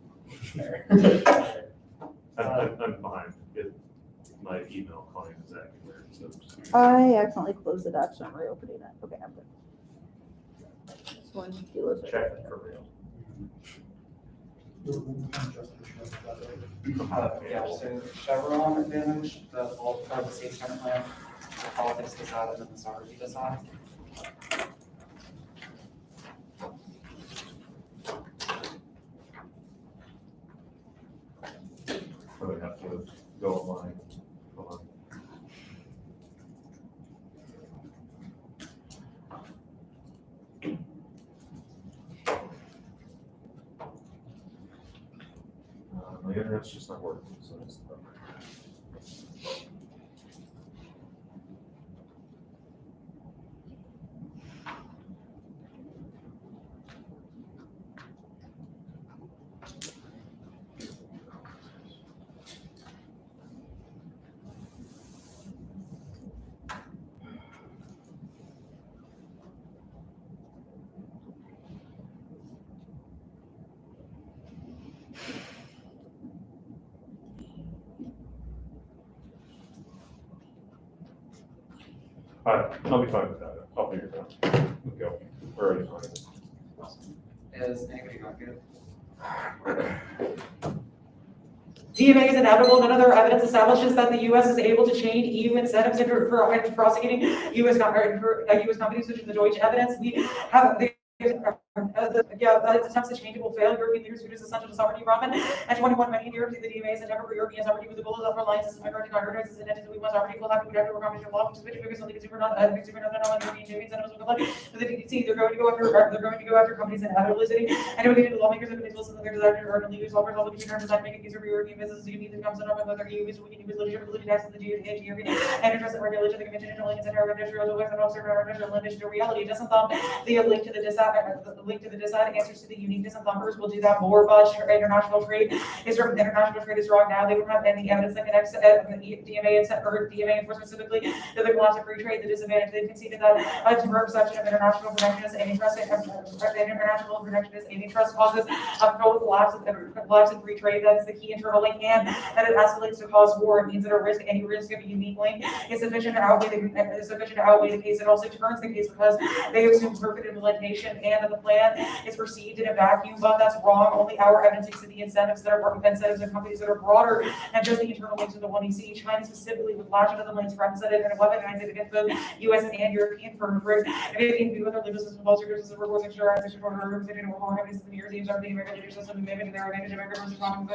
I'm behind. My email client is acting weird, so. I accidentally closed it up, so I'm reopening it. Okay, I'm good. This one feels it. Check it for real. Yeah, so Chevron advantage, the state's counterplan, the politics decide, and then the sovereignty decide. Probably have to go online. Hold on. My internet's just not working, so it's. I'll be fine with that. I'll figure it out. We'll go. We're already fine. Is anybody not good? DMA is inevitable. None other evidence establishes that the U.S. is able to change EU incentives for prosecuting U.S. companies, which is the Deutsche evidence. We have the attempts to change it will fail. European leaders who is essential to sovereignty, Robin. And 21 many in Europe see the DMA's endeavor for European sovereignty with the goal of self-reliance as minority contractors and entities we want sovereignty will have to adapt to competition law, which is which focus on the consumer, not the consumer, not the European incentives will comply. So the DTC, they're going to go after companies and inevitably and it would lead to the lawmakers and wilson their desire to earn and legal solvers all the between terms that make it easier for European businesses to use the comes in with other EU so we can use legitimately taxes the European antitrust and regulation, the convention and links and our industrial and also our industrial and industrial reality. It doesn't the link to the linked to the decided answers to the uniqueness of numbers. We'll do that more, but international trade is wrong now. They don't have any evidence that connects DMA or DMA enforcement specifically to the collapse of free trade. The disadvantage they conceded that to her perception of international protectionist antitrust causes total collapse of free trade. That's the key internal link, and that it escalates to cause war. It means that any risk of a unique link is sufficient to outweigh the case. It also turns the case because they assume perfect implementation and that the plan is perceived in a vacuum, but that's wrong. Only our evidence speaks to the incentives of companies that are broader than just the internal links of the one EC. China specifically would lash into the links represented and weaponize it against both US and European firms. If anything to do with their legal system, policy system, reports, and sure, I should order representing all companies in the years, these are the American legal system, and maybe their advantage of American versus China's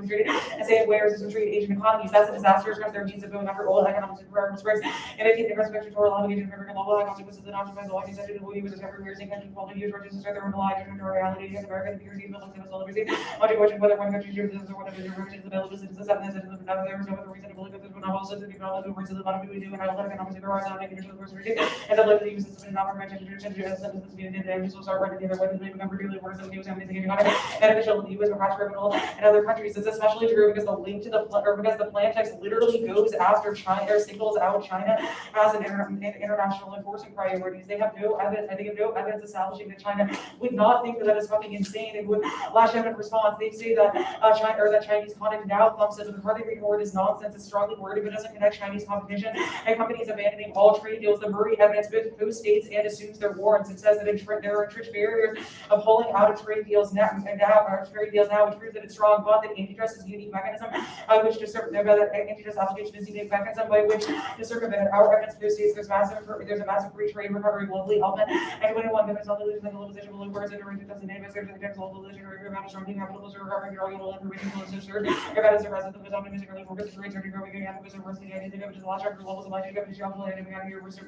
and say it wears to treat Asian economies. That's a disaster because their means of going after old economics and environmental risks. And if you think respect to Torah obligation of American law, consequences of the non-defense law, that it will use as every year's income to quality use register their own lives and reality against American security and military celebrity. Much question whether one country uses this or one of the restrictions available citizens have this and there is no other reason to believe that this would not also be knowledge over to the bottom of we do and I will let economics over our making sure the person and the liberty uses and not prevention to sentences be in the will start running the other way to become really worse than he was having to and official US or criminal and other countries. It's especially true because the link to the because the plan text literally goes after China or singles out China as an international enforcement priorities. They have no evidence establishing that China would not think that is fucking insane and would lash out in response. They say that China or that Chinese content now thumps into the part they ignore is nonsense. It's strongly worded but doesn't connect Chinese competition and companies abandoning all trade deals. The Murray evidence both states and assumes their warrants. It says that there are entrenched barriers of pulling out of trade deals now, which proves that it's strong, but that antitrust is a unique mechanism by which to circumvent that antitrust application is a unique mechanism by which to circumvent our evidence both states there's a massive free trade recovery globally element. Anyone who wants to live in the globalization will words and during 2008 there's a globalization or your amount of strong capital to recover your all information will assist your about the rest of the dominant music really focus rates are growing again because of the idea which is a lot of levels of life you have to show and out of your research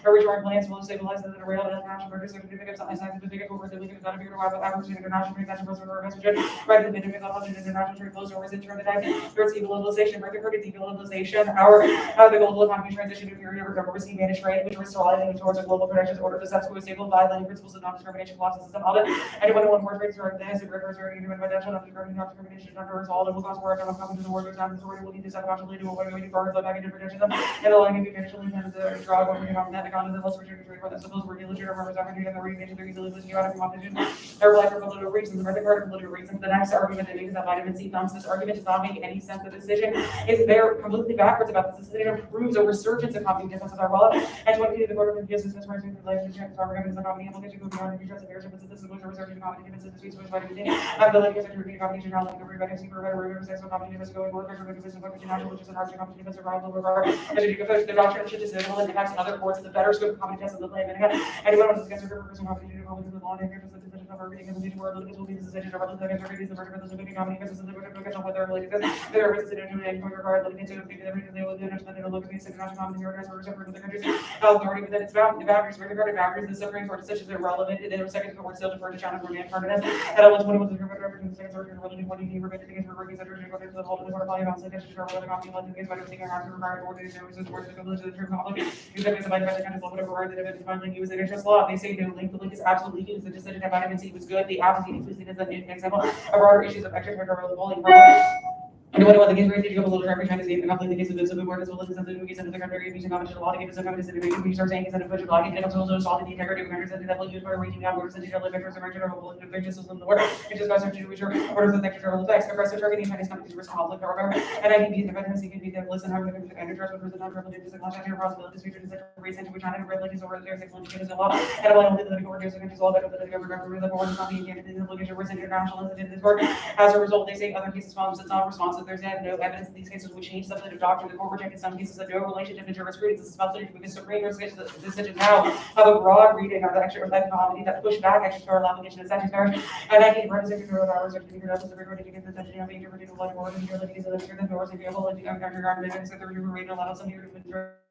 or return plans will stabilize the rail and international murder certificates on scientific over the legal out of your average international international message right in the middle of international trade flows or is it turn the time towards deglobalization right the deglobalization our the global economy transition to a period of overseas managed trade which was aligning towards a global protections order to set to a stable violating principles of non-discrimination clauses system audit anyone who wants more trades or advances or records or even by that non-discrimination under resolved and will cause more economic companies to work with authority will need to set actually do what going to guard back into protection and allowing you to initially intend to draw going on that economy that less return trade for them suppose we're illegitimate members of the regulation they're easily losing you out of competition they're relying for political reasons the part of political reasons the next argument they make is that vitamin C dumps this argument does not make any sense the decision is they're completely backwards about this decision proves a resurgence of company differences are relevant and 20 the court of appeals is misrepresenting the relationship of our government company implication go beyond the interest of airship this is a resurgence of company differences the suite switch vitamin D ability to intervene competition not like every vitamin C for better river sex company differences going work or business national which is an arch company difference survival regard as you go the doctrine should disable and impacts other courts the better scope of company tests of the plan and anyone who discusses the person company to go with the law and the decision of everything in the future world will be the decision of other things everything the murder of the company because of the location of whether related to their resident and regard looking into everything they will do and then look at the international company organized or separate with the countries authority within its boundaries regarding boundaries the Supreme Court decisions are relevant and then the second court still defer to China for man part of it and I was 21 the second circuit related to 20 repeated against the workings under go to the whole of the court of value on second to the company like the case by taking our regard or the services towards the government to the true public use that is about the kind of level of regard that if finally use interest law they say no link the link is absolutely used the decision of vitamin C was good the opposite inclusive is an example of broader issues of extraterritorial volume anyone who wants the case to go below the record China's name and the case of the civil war as well as the case of the country using competition law to give us a competition to make start saying is that a budget blocking and also assaulting the integrity of countries and that will use for reaching out orders and detailed vectors of general and the system of the world it just goes to which are orders of extraterritorial effects aggressive targeting Chinese companies risk conflict however and I can be the veterans can be the listen how the interest with the non-privileged is a contract here possibilities features in such a reason to which China privileges over their sexual education law and I only the court is against all that of the government the foreign company and the obligation was international in this court as a result they say other cases found it's not responsive there's no evidence in these cases would change substantive doctrine. The court rejected some cases that no relationship to jurisprudence is especially with the Supreme Court's decision now have a broad reading of the extra comedy that push back extraterritorial application of statutes and I need representative hours of the Supreme Court to get the attention of being interpreted a lot more than the abilities of the doors and vehicle and the underground and the reading a lot of some here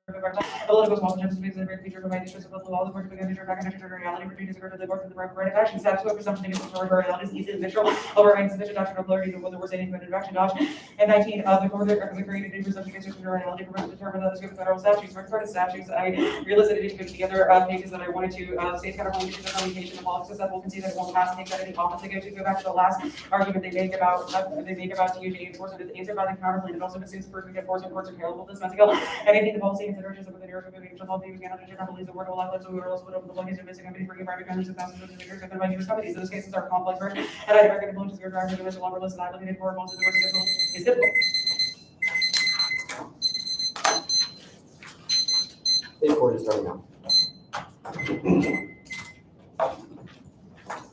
political small changes based on the feature of my interest of the law, the court began to back and reality between the secret of the court and the right action. Steps to a presumption against the reality is easy and neutral. Over insufficient doctrinal clarity to whether we're saying committed action dodge. And 19 the court created a presumption against the reality for determine that the scope of federal statutes. For part of statutes, I realized that I need to put together pages that I wanted to state kind of issues of communication and politics that we'll concede that it won't pass and take that any office to go back to the last argument they make about DOJ enforcement is answered by the counterclaim. It also assumes perfect enforcement courts are capable of dismissing anything the policy considerations of the narrative moving which involve the manager general believes the word will live so we will also put over the luggage of missing company bringing private companies and thousands of individuals and by U.S. companies. Those cases are complex, right? And I reckon influences your driver to longer list and I looking for most of the words is difficult. The court is starting now.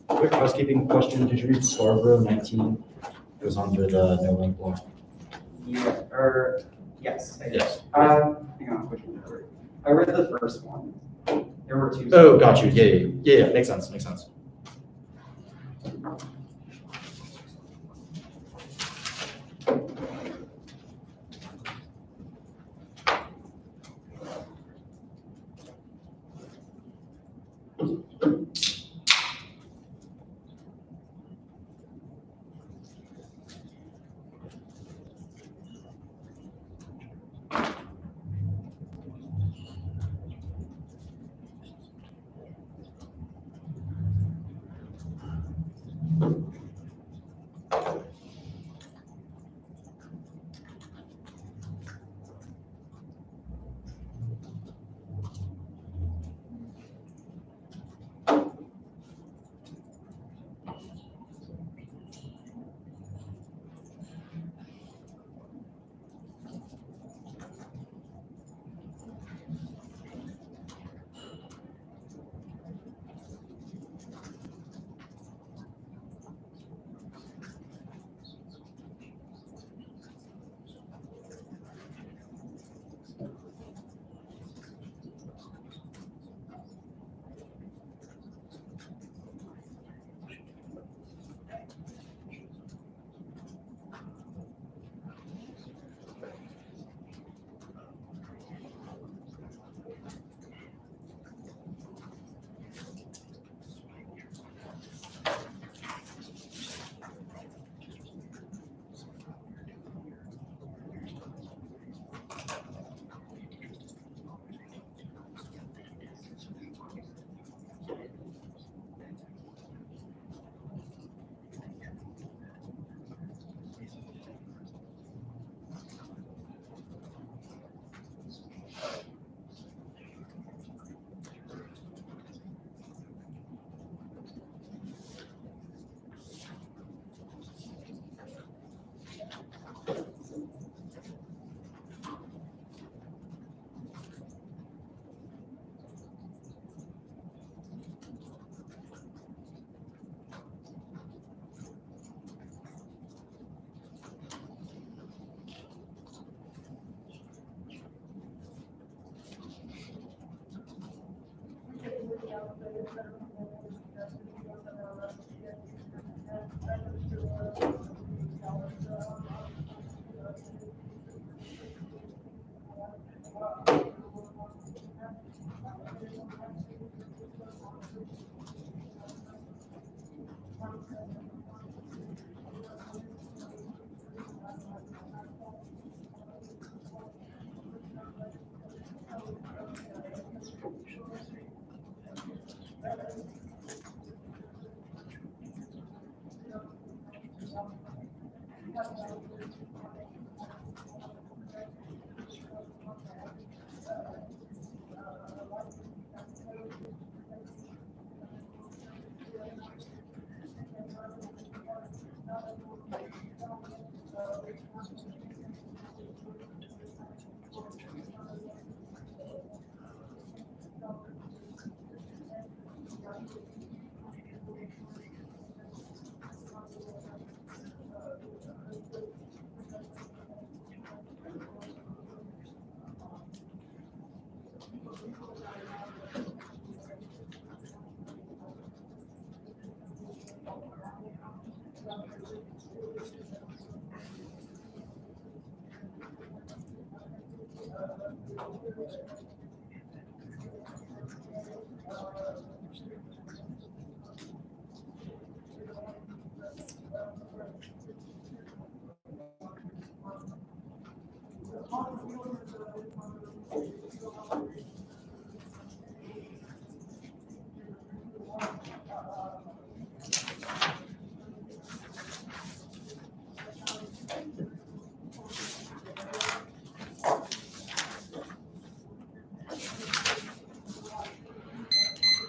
Quick housekeeping question, did you read Scarborough 19? It was under the no link law. Yeah, yes, I did. Yes. Hang on, which one did I read? I read the first one. There were two. Oh, got you, yeah, makes sense.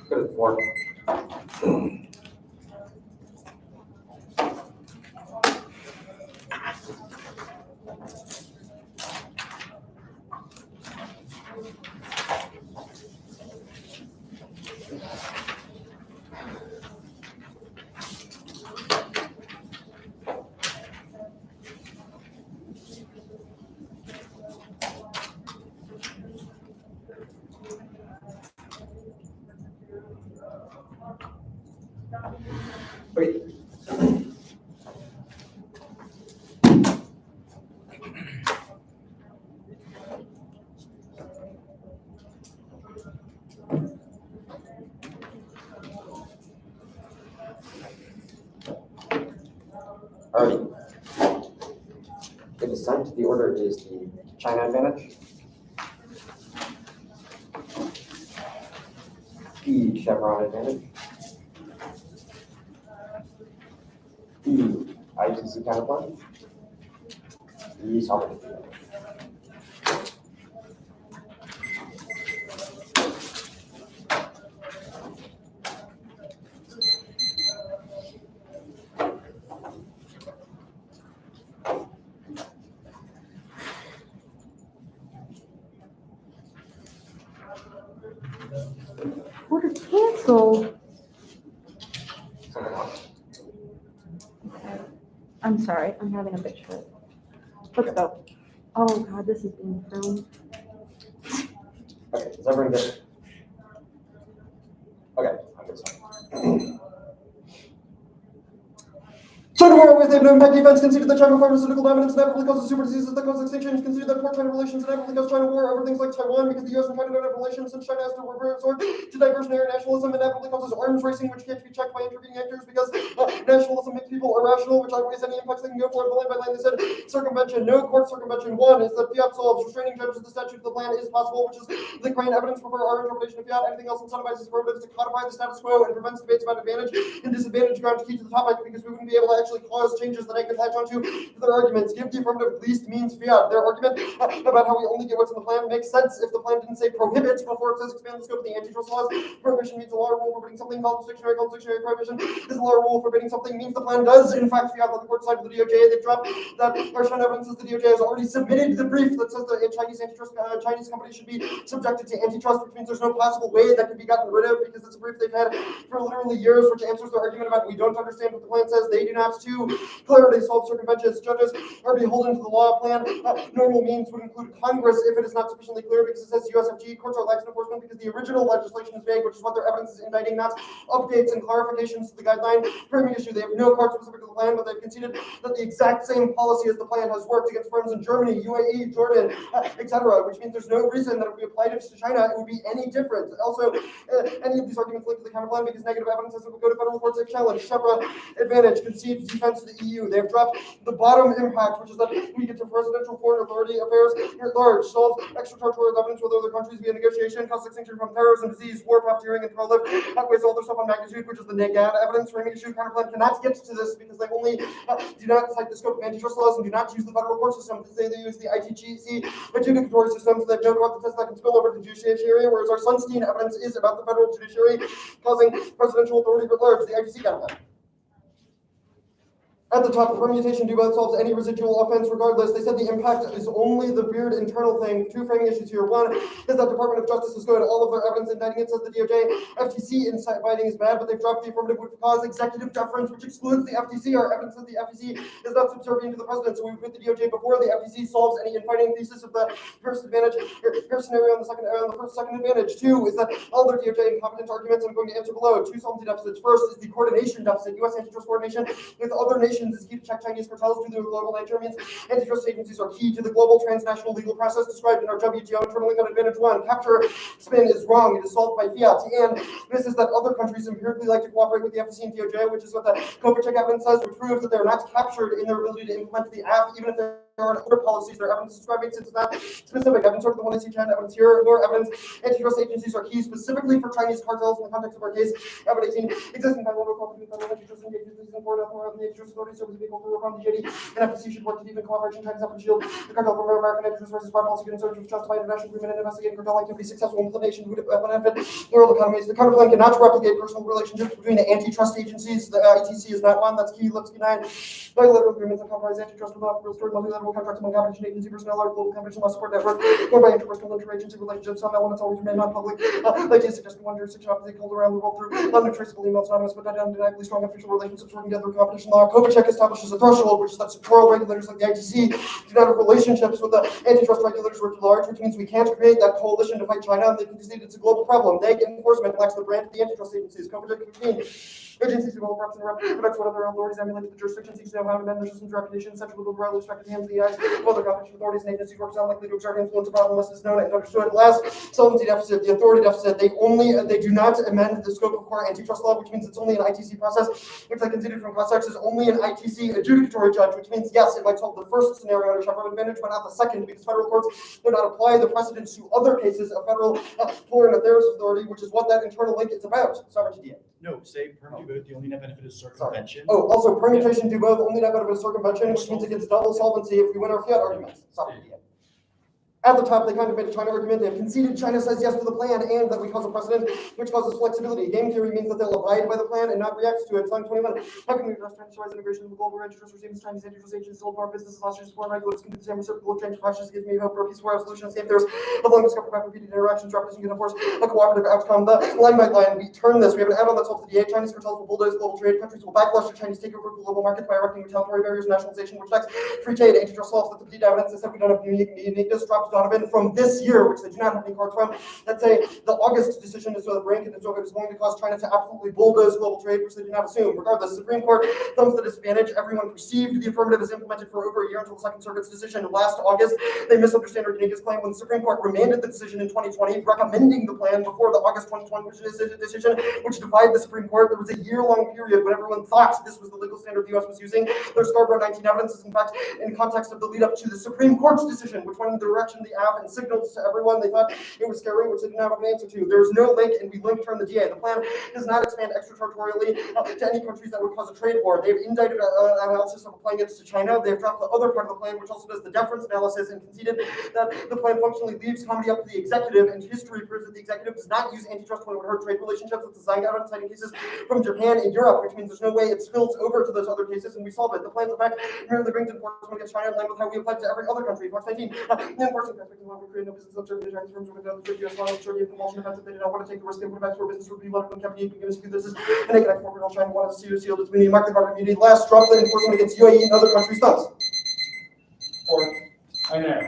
Good at 4. Okay. Alrighty. The descent to the order is the China advantage. E chevron advantage. E ITC counterpart. E sovereignty. Order canceled. Something else. Okay. I'm sorry, I'm having a bitch fit. Let's go. Oh God, this is being filmed. Okay, does everyone get it? Okay, I guess so. China war with no impact defense conceded that China pharmaceutical dominance inevitably causes super diseases that cause extinction, conceded that poor China relations inevitably cause China war over things like Taiwan because the US and China don't have relations since China has to resort to diversionary nationalism inevitably causes arms racing which can't be checked by intervening actors because nationalism makes people irrational, which outweighs any impacts they can go for. The line by line they said circumvention, no court circumvention. 1 is that fiat solves, restraining judges the statute of the plan is possible, which is the grand evidence for our interpretation of fiat. Anything else incentivizes derivatives to codify the status quo and prevents debates about advantage and disadvantage ground key to the topic because we wouldn't be able to actually cause changes that I could latch onto their arguments. Give the affirmative least means fiat. Their argument about how we only get what's in the plan makes sense if the plan didn't say prohibit before it says expand the scope of the antitrust laws. Prohibition means a law or rule forbidding something. College dictionary prohibition is a law or rule forbidding something means the plan does in fact fiat on the court side of the DOJ. They've dropped that our China evidence says the DOJ has already submitted the brief that says that Chinese antitrust Chinese companies should be subjected to antitrust, which means there's no possible way that could be gotten rid of because it's a brief they've had for literally years, which answers their argument about we don't understand what the plan says. They do not to clarity solve circumventions. Judges are beholden to the law plan. Normal means would include Congress if it is not sufficiently clear because it says USFG. Courts are lax enforcement because the original legislation is vague, which is what their evidence is indicting, not updates and clarifications to the guideline. Framing issue, they have no court specific to the plan, but they've conceded that the exact same policy as the plan has worked against firms in Germany, UAE, Jordan, etc., which means there's no reason that if we applied it to China, it would be any different. Also, any of these arguments link to the counterplan because negative evidence says it would go to federal courts if challenged. Chevron advantage concedes defense to the EU. They have dropped the bottom impact, which is that we get to presidential foreign authority affairs at large, solve extraterritorial governance with other countries via negotiation, cause extinction from terrorism, disease, war, profiteering, and pro-live, outweighs all their stuff on magnitude, which is the negad evidence. Framing issue counterplan cannot get to this because they only do not cite the scope of antitrust laws and do not use the federal court system. They use the ITGC adjudicatory system, so they have no court test that can spill over to the judiciary, whereas our Sunstein evidence is about the federal judiciary causing presidential authority at large, the ITC counterplan. At the top, the permutation due both solves any residual offense regardless. They said the impact is only the weird internal thing. 2 framing issues here. 1 is that Department of Justice is good. All of their evidence indicting it says the DOJ. FTC inviting is bad, but they've dropped the affirmative would cause executive deference, which excludes the FTC. Our evidence that the FTC is not subservient to the president, so we put the DOJ before the FTC solves any infighting thesis of the first advantage. Here scenario on the first second advantage. 2 is that all their DOJ incompetence arguments I'm going to answer below. 2 solvency deficits. First is the coordination deficit. U.S. antitrust coordination with other nations regulations is key to check Chinese cartels due to their global nature. Means antitrust agencies are key to the global transnational legal process described in our WTO internal link on advantage 1. Capture spin is wrong. It is solved by fiat. And this is that other countries empirically like to cooperate with the FTC and DOJ, which is what the COVID check evidence says, which proves that they're not captured in their ability to implement the app, even if there are other policies. Their evidence describing since it's not specific. Evidence for the one I see China evidence here, nor evidence antitrust agencies are key specifically for Chinese cartels in the context of our case. Evidence 18 existing federal cooperation federal antitrust agencies and foreign authority antitrust authorities service people who are from the JD and FTC should work to deepen cooperation. China's effort to shield the cartel from American antitrust versus foreign policy concerns which justify international agreement and investigating cartel activity. Successful implementation would benefit world economies. The counterplan cannot replicate personal relationships between the antitrust agencies. The ITC is not one. That's key. Let's deny bilateral agreements that compromise antitrust without restoring multilateral contracts among competition agency personnel or global competition law support network or by interpersonal interagency relationships. Some elements always remain non-public. Like you suggested, one jurisdiction opposite hold around the world through untraceable emails, anonymous but undeniably strong official relationships working together with competition law. Kovacic establishes a threshold, which is that sectoral regulators like the ITC do not have relationships with the antitrust regulators writ large, which means we can't create that coalition to fight China. They can concede it's a global problem. Neg enforcement lacks the brand of the antitrust agencies. Kovacic 15. Agencies develop reps and protects what other authorities emulate the jurisdiction seeks to know how to amend their system's reputation, such will broadly respect the hands of the eyes of other competition authorities and agencies work unlikely to exert influence a problem unless it's known and understood. Last, solvency deficit, the authority deficit. They do not amend the scope of core antitrust law, which means it's only an ITC process, which I conceded from cross-checks is only an ITC adjudicatory judge, which means yes, it might solve the first scenario under Chevron advantage, but not the second, because federal courts would not apply the precedents to other cases of federal foreign affairs authority, which is what that internal link is about. Sovereignty. No, say perm do both, the only net benefit is circumvention. Oh, also permutation do both, only net benefit of circumvention, which means it gets double solvency if we win our fiat arguments. Sovereignty. At the top, they kind of made a China argument. They have conceded China says yes to the plan and that we cause a precedent, which causes flexibility. Game theory means that they'll abide by the plan and not react to it. Line 21. How can we address China's rise integration with global antitrust regimes? Chinese antitrust agents sold our businesses last year's foreign regulators can do the same reciprocal exchange of practices. Gives me hope for a peaceful resolution. If there's a long discovered by repeated interactions, representing can enforce a cooperative outcome. The line by line, we turn this. We have an add-on that solves the DA. Chinese cartels will bulldoze global trade. Countries will backlash to Chinese takeover of the global market by erecting retaliatory barriers, nationalization, which affects free trade. Antitrust laws that the evidence that said we don't have uniqueness dropped Donovan from this year, which they do not have any cards from. Let's say the August decision is so the brink and it's going to cause China to absolutely bulldoze global trade, which they do not assume. Regardless, the Supreme Court thumbs the disadvantage. Everyone perceived the affirmative as implemented for over a year until the Second Circuit's decision last August. They misunderstand our uniqueness claim when the Supreme Court remanded the decision in 2020, recommending the plan before the August 2020 decision, which defied the Supreme Court. There was a year-long period when everyone thought this was the legal standard the U.S. was using. Their Scarborough 19 evidence is in fact in context of the lead up to the Supreme Court's decision, which went in the direction of the app and signaled to everyone they thought it was scary, which they didn't have an answer to. There's no link, and we link turn the DA. The plan does not expand extraterritorially to any countries that would cause a trade war. They've indicted analysis of applying it to China. They've dropped the other part of the plan, which also does the deference analysis, and conceded that the plan functionally leaves comedy up to the executive, and history proves that the executive does not use antitrust when it would hurt trade relationships. It's designed out on citing cases from Japan and Europe, which means there's no way it spills over to those other cases, and we solve it. The plan's effect merely brings enforcement against China in line with how we apply it to every other country. Fox 19. The enforcement perspective will create no business uncertainty. Chinese firms would have the U.S. law and certainty of compulsion offense if they did not want to take the risk. They would have for business would be left when company given to this is and they can export from China wanted to seal its immunity, mark the carbon immunity. Last, drop the enforcement against UAE and other countries' thumbs. I know.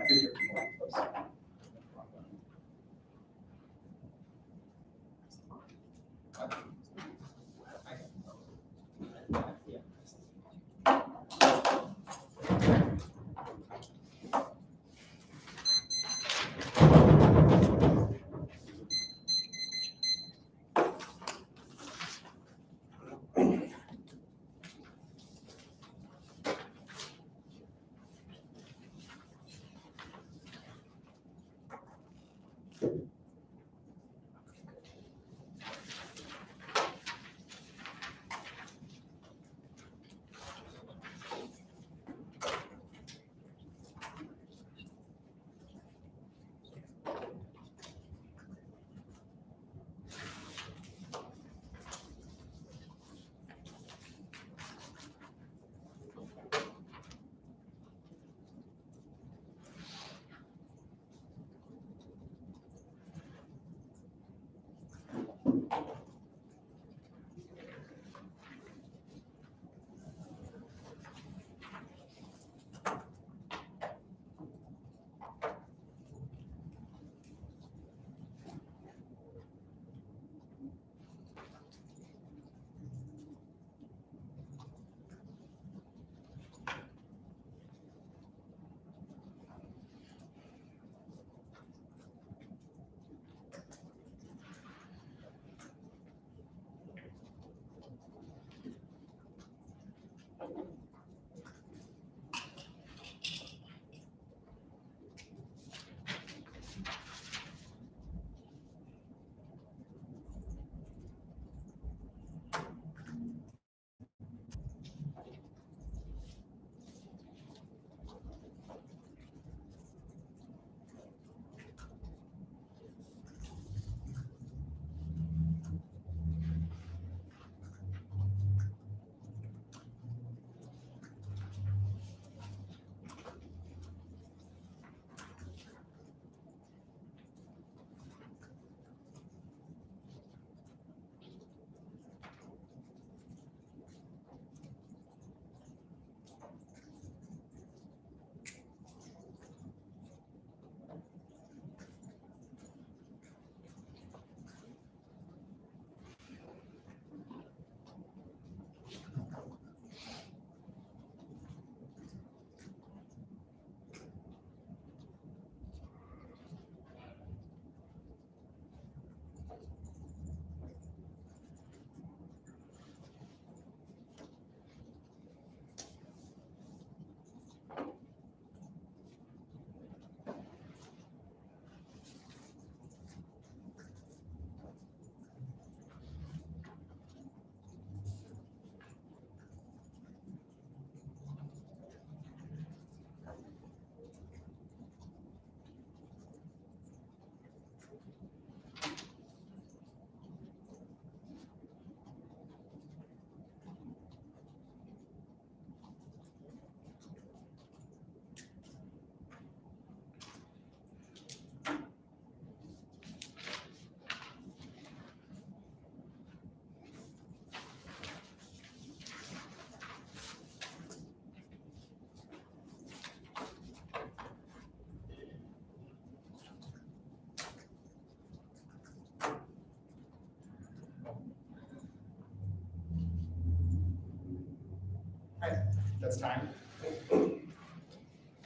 That's time.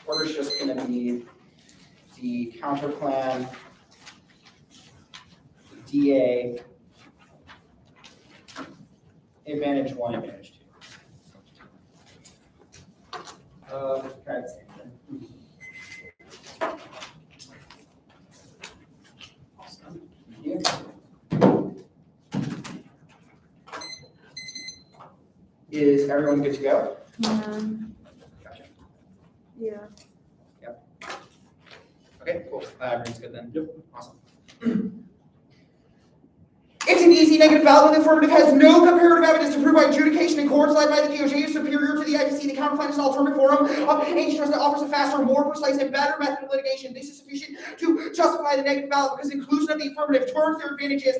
Order's just gonna be the counter plan, DA, advantage 1, advantage 2. Try the same thing. Awesome. Thank you. Is everyone good to go? Gotcha. Yeah. Okay, cool. Everyone's good then? Yep. Awesome. It's an easy negative valid. The affirmative has no comparative evidence to prove by adjudication in courts led by the DOJ is superior to the ITC. The counterclaim is an alternative forum of antitrust that offers a faster, more precise, and better method of litigation. This is sufficient to justify the negative valid because inclusion of the affirmative turns their advantages,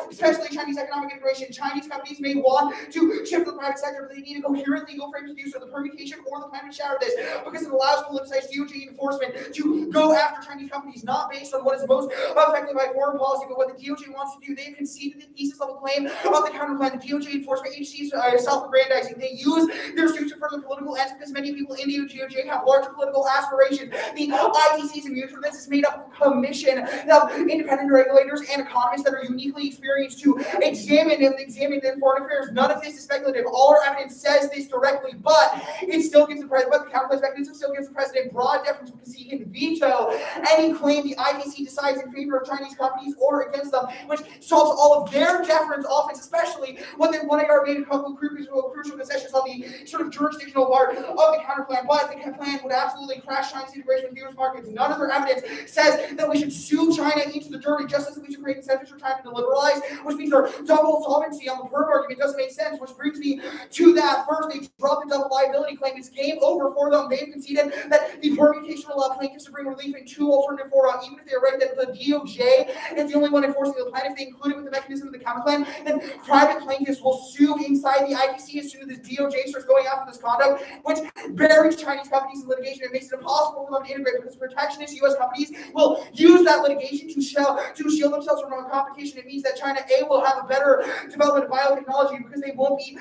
especially Chinese economic integration. Chinese companies may want to shift to the private sector, but they need a coherent legal frame to do so. The permutation or the plan to shatter this because it allows politicized DOJ enforcement to go after Chinese companies, not based on what is most effective by foreign policy, but what the DOJ wants to do. They have conceded the thesis level claim of the counterclaim. The DOJ enforcement agencies are self-aggrandizing. They use their suits to further political ends because many people in the DOJ have larger political aspirations. The ITC's immune from this is made up of a commission of independent regulators and economists that are uniquely experienced to examine the foreign affairs. None of this is speculative. All our evidence says this directly, but it still gives the president, but the counterclaim mechanism still gives the president broad deference because he can veto any claim the ITC decides in favor of Chinese companies or against them, which solves all of their deference offense, especially when they want to made a couple of crucial concessions on the sort of jurisdictional part of the counterplan. But the plan would absolutely crash China's integration with U.S. markets. None of their evidence says that we should sue China into the dirty, just as we should create incentives for China to liberalize, which means their double solvency on the perm argument doesn't make sense, which brings me to that. First, they dropped the double liability claim. It's game over for them. They've conceded that the permutation will allow plaintiffs to bring relief in two alternative fora, even if they are right that the DOJ is the only one enforcing the plan. If they include it with the mechanism of the counterclaim, then private plaintiffs will sue inside the ITC as soon as the DOJ starts going after this conduct, which buries Chinese companies in litigation and makes it impossible for them to integrate because protectionist U.S. companies will use that litigation to shield themselves from competition. It means that China will have a better development of biotechnology because they won't be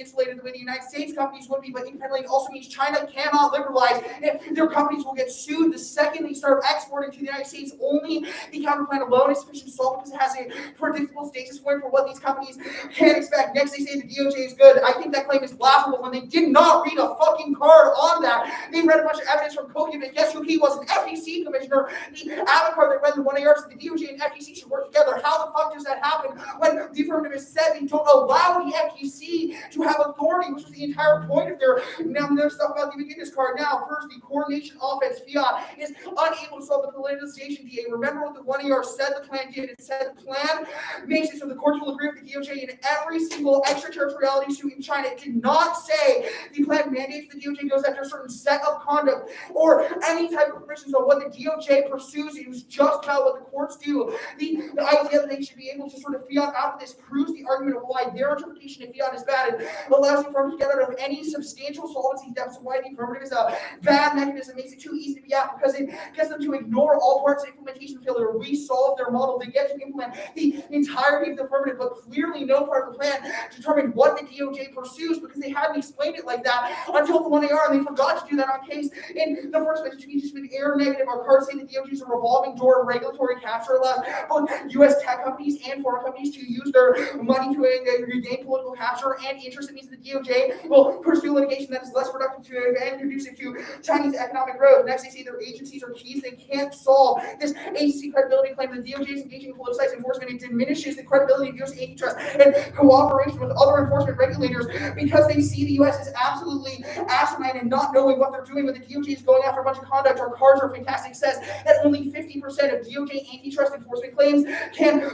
insulated the way the United States companies would be. But independently, it also means China cannot liberalize. If their companies will get sued the second they start exporting to the United States. Only the counterplan alone is sufficient to solve because it has a predictable status point for what these companies can expect. Next, they say the DOJ is good. I think that claim is laughable when they did not read a fucking card on that. They read a bunch of evidence from Koki, but guess who he was? An FTC commissioner. The avatar that read the 1AR said the DOJ and FTC should work together. How the fuck does that happen when the affirmative is said they don't allow the FTC to have authority, which was the entire point of their stuff about the beginner's card. Now, first, the coordination offense fiat is unable to solve the politicization DA. Remember what the 1AR said the plan did. It said the plan makes it so the courts will agree with the DOJ in every single extraterritoriality suit in China. It did not say the plan mandates the DOJ goes after a certain set of conduct or any type of permission. So what the DOJ pursues, it was just about what the courts do. The idea that they should be able to sort of fiat out of this proves the argument of why their interpretation of fiat is bad and allows the affirmative to get out of any substantial solvency deficit. Why the affirmative is a bad mechanism, makes it too easy to be out because it gets them to ignore all parts of implementation failure. We solve their model. They get to implement the entirety of the affirmative, but clearly no part of the plan determined what the DOJ pursues because they hadn't explained it like that until the 1AR, and they forgot to do that on case in the first place, which means just with error negative. Our cards say the DOJ is a revolving door of regulatory capture, allows both U.S. tech companies and foreign companies to use their money to regain political capture and interest. It means that the DOJ will pursue litigation that is less productive to and conducive to Chinese economic growth. Next, they say their agencies are keys. They can't solve this agency credibility claim. The DOJ is engaging in politicized enforcement. It diminishes the credibility of U.S. antitrust and cooperation with other enforcement regulators because they see the U.S. as absolutely asinine and not knowing what they're doing when the DOJ is going after a bunch of conduct. Our cards are fantastic. Says that only 50% of DOJ antitrust enforcement claims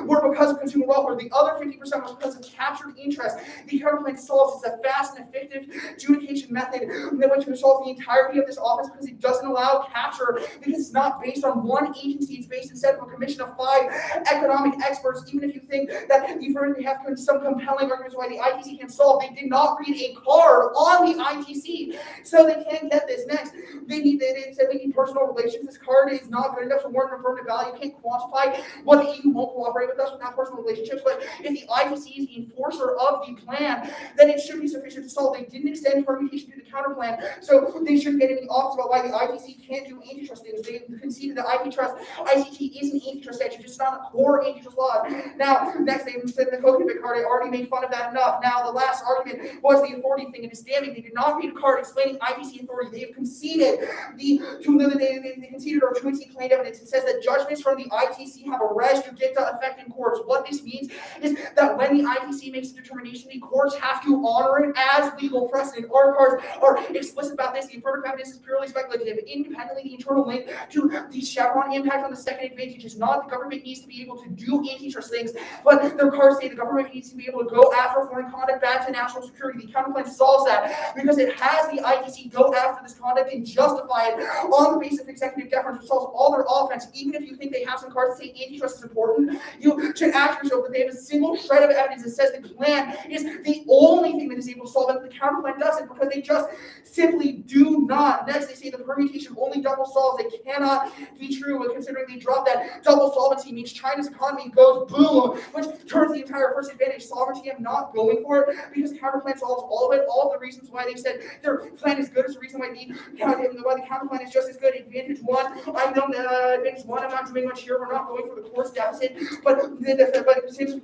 were because of consumer welfare. The other 50% was because of captured interest. The counterplan solves. It's a fast and effective adjudication method that went to resolve the entirety of this office because it doesn't allow capture because it's not based on one agency. It's based instead of a commission of 5 economic experts. Even if you think that the affirmative have some compelling arguments why the ITC can solve, they did not read a card on the ITC, so they can't get this. Next, they said we need personal relations. This card is not good enough for more than affirmative value. You can't quantify what the EU won't cooperate with us without personal relationships. But if the ITC is the enforcer of the plan, then it should be sufficient to solve. They didn't extend permutation to the counter plan, so they shouldn't get any offs about why the ITC can't do antitrust things. They conceded that ICT is an antitrust statute, just not a core antitrust law. Now, next they said the coconut card, I already made fun of that enough. Now, the last argument was the authority thing, and it's damning. They did not read a card explaining ITC authority. They have conceded they conceded our truancy claimed evidence. It says that judgments from the ITC have a res judicta effect in courts. What this means is that when the ITC makes a determination, the courts have to honor it as legal precedent. Our cards are explicit about this. The affirmative evidence is purely speculative. Independently, the internal link to the Chevron impact on the second advantage is not the government needs to be able to do antitrust things, but their cards say the government needs to be able to go after foreign conduct back to national security. The counterplan solves that because it has the ITC go after this conduct and justify it on the basis of executive deference, which solves all their offense. Even if you think they have some cards that say antitrust is important, you should ask yourself that they have a single shred of evidence that says the plan is the only thing that is able to solve it. The counterplan doesn't, because they just simply do not. Next, they say the permutation only double solves. It cannot be true, considering they drop that double solvency means China's economy goes boom, which turns the entire first advantage sovereignty. I'm not going for it because the counterplan solves all of it. All of the reasons why they said their plan is good is the reason why the counterplan is just as good. Advantage one, I know that advantage one, I'm not doing much here. We're not going for the course deficit, but since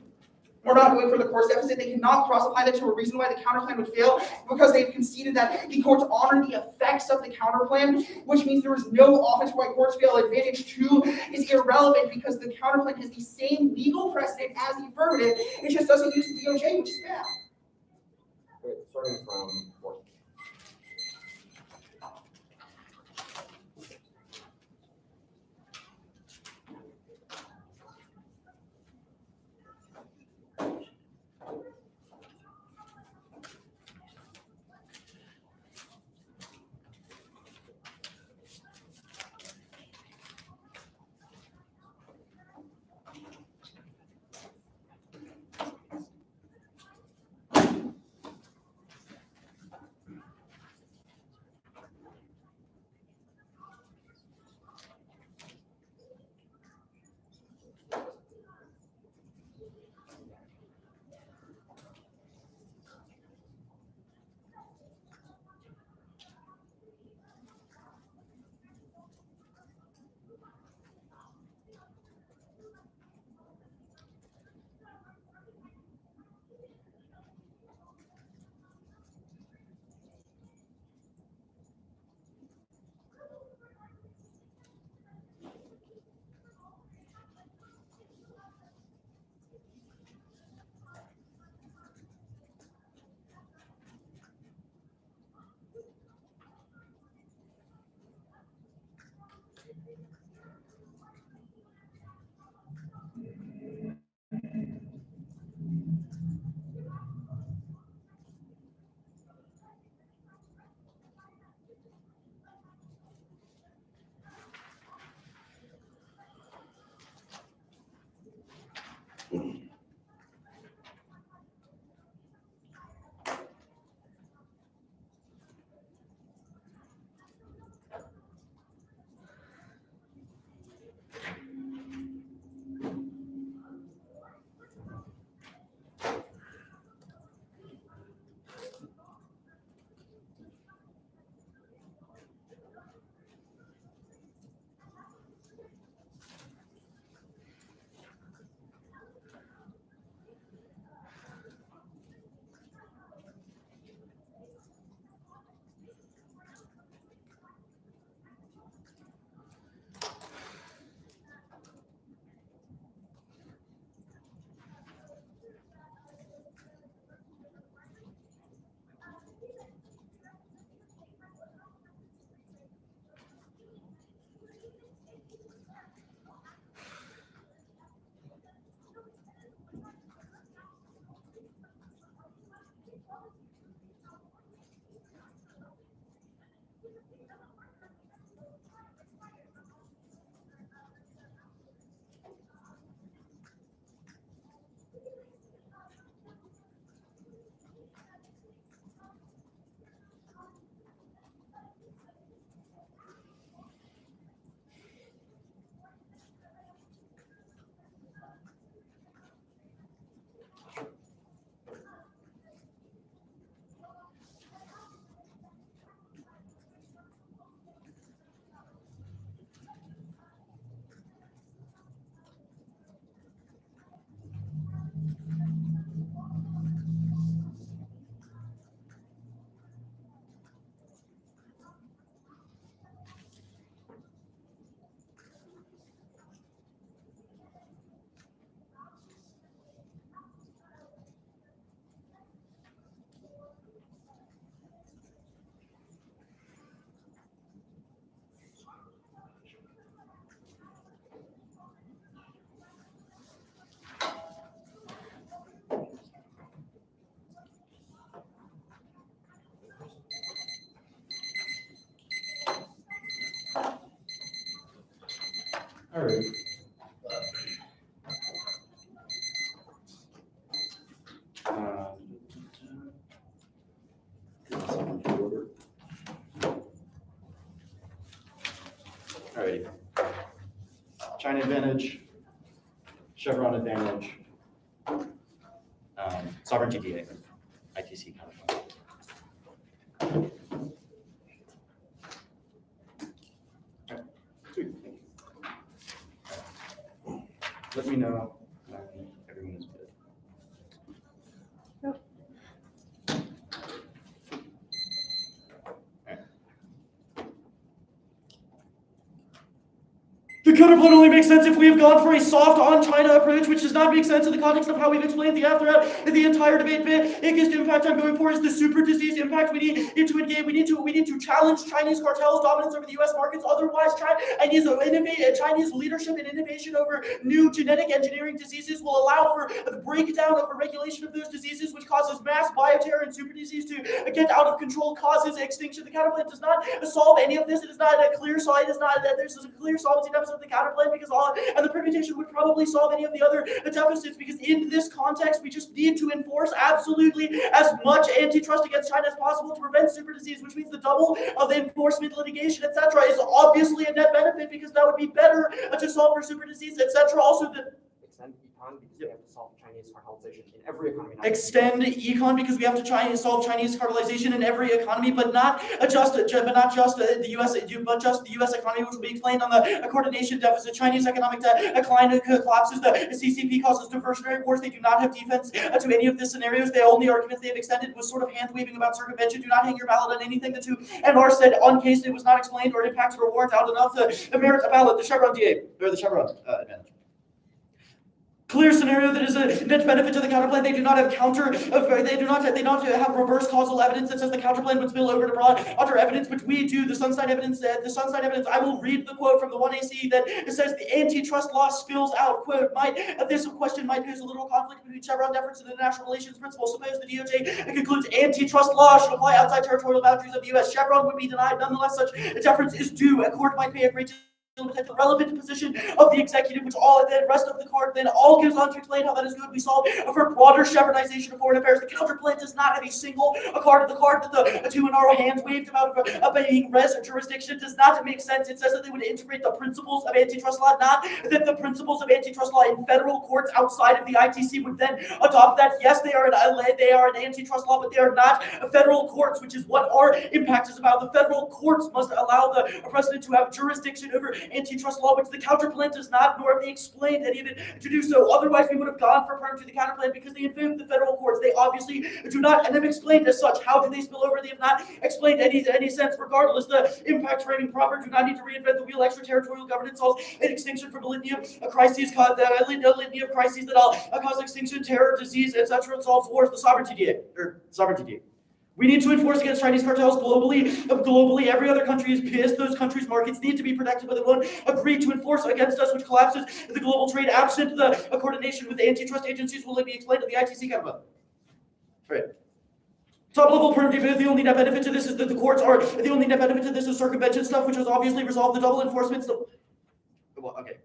we're not going for the course deficit, they cannot cross-apply that to a reason why the counterplan would fail, because they've conceded that the courts honor the effects of the counterplan, which means there is no offense why courts fail. Advantage two is irrelevant because the counterplan has the same legal precedent as the affirmative. It just doesn't use the DOJ, which is bad. Wait, starting from fourth. All right. Alrighty. China advantage, Chevron advantage, sovereignty DA, ITC counterpoint. Alright, sweet. Let me know when everyone is good. The counterpoint only makes sense if we have gone for a soft on-China approach, which does not make sense in the context of how we've explained the aftermath in the entire debate. The biggest impact I'm going for is the super disease impact. We need to engage. We need to challenge Chinese cartels' dominance over the U.S. markets. Otherwise, Chinese leadership and innovation over new genetic engineering diseases will allow for the breakdown of a regulation of those diseases, which causes mass bioterror and super disease to get out of control, causes extinction. The counterpoint does not solve any of this. It is not a clear solve. It is not that there's a clear solvency deficit of the counterplan because and the permutation would probably solve any of the other deficits, because in this context we just need to enforce absolutely as much antitrust against China as possible to prevent super disease, which means the double of the enforcement, litigation, etc. is obviously a net benefit, because that would be better to solve for super disease, etc. Also the Extend econ because we have to solve Chinese cartelization in every economy. extend econ because we have to solve Chinese cartelization in every economy, but not just the U.S. but just the U.S. economy, which will be explained on the coordination deficit. Chinese economic decline collapses. The CCP causes diversionary wars. They do not have defense to any of the scenarios. The only arguments they have extended was sort of hand waving about circumvention. Do not hang your ballot on anything the 2NR said on case it was not explained or it impacted or warrant out enough to merit a ballot. The Chevron DA or the Chevron advantage. Clear scenario that is a net benefit to the counterplan. They do not have they do not have reverse causal evidence that says the counterplan would spill over to broad other evidence, but we do. The Sunstein evidence, I will read the quote from the 1AC that it says the antitrust law spills out. Quote, this question might pose a little conflict between Chevron deference and the international relations principle. Suppose the DOJ concludes antitrust law should apply outside territorial boundaries of the U.S. Chevron would be denied. Nonetheless, such deference is due. A court might pay a great the relevant position of the executive, which all the rest of the card then all gives on to explain how that is good. We solve for broader Chevronization of foreign affairs. The counterplan does not have a single card. The card that the 2NR hand waved about being res jurisdiction does not make sense. It says that they would integrate the principles of antitrust law, not that the principles of antitrust law in federal courts outside of the ITC would then adopt that. Yes, they are an antitrust law, but they are not federal courts, which is what our impact is about. The federal courts must allow the president to have jurisdiction over antitrust law, which the counterplan does not, nor have they explained any of it to do so. Otherwise, we would have gone for perm to the counterplan because they invoke the federal courts. They obviously do not, and have explained as such. How do they spill over? They have not explained any sense. Regardless, the impact framing proper do not need to reinvent the wheel. Extraterritorial governance solves an extinction from a litany of crises, that all cause extinction, terror, disease, etc. It solves wars. The sovereignty DA. We need to enforce against Chinese cartels globally. Every other country is pissed. Those countries' markets need to be protected, but they won't agree to enforce against us, which collapses the global trade. Absent the coordination with the antitrust agencies, will it be explained in the ITC counterplan? Right. Top level perm debate, the only net benefit to this is that the courts are, the only net benefit to this is circumvention stuff, which has obviously resolved the double enforcement stuff. Well, okay.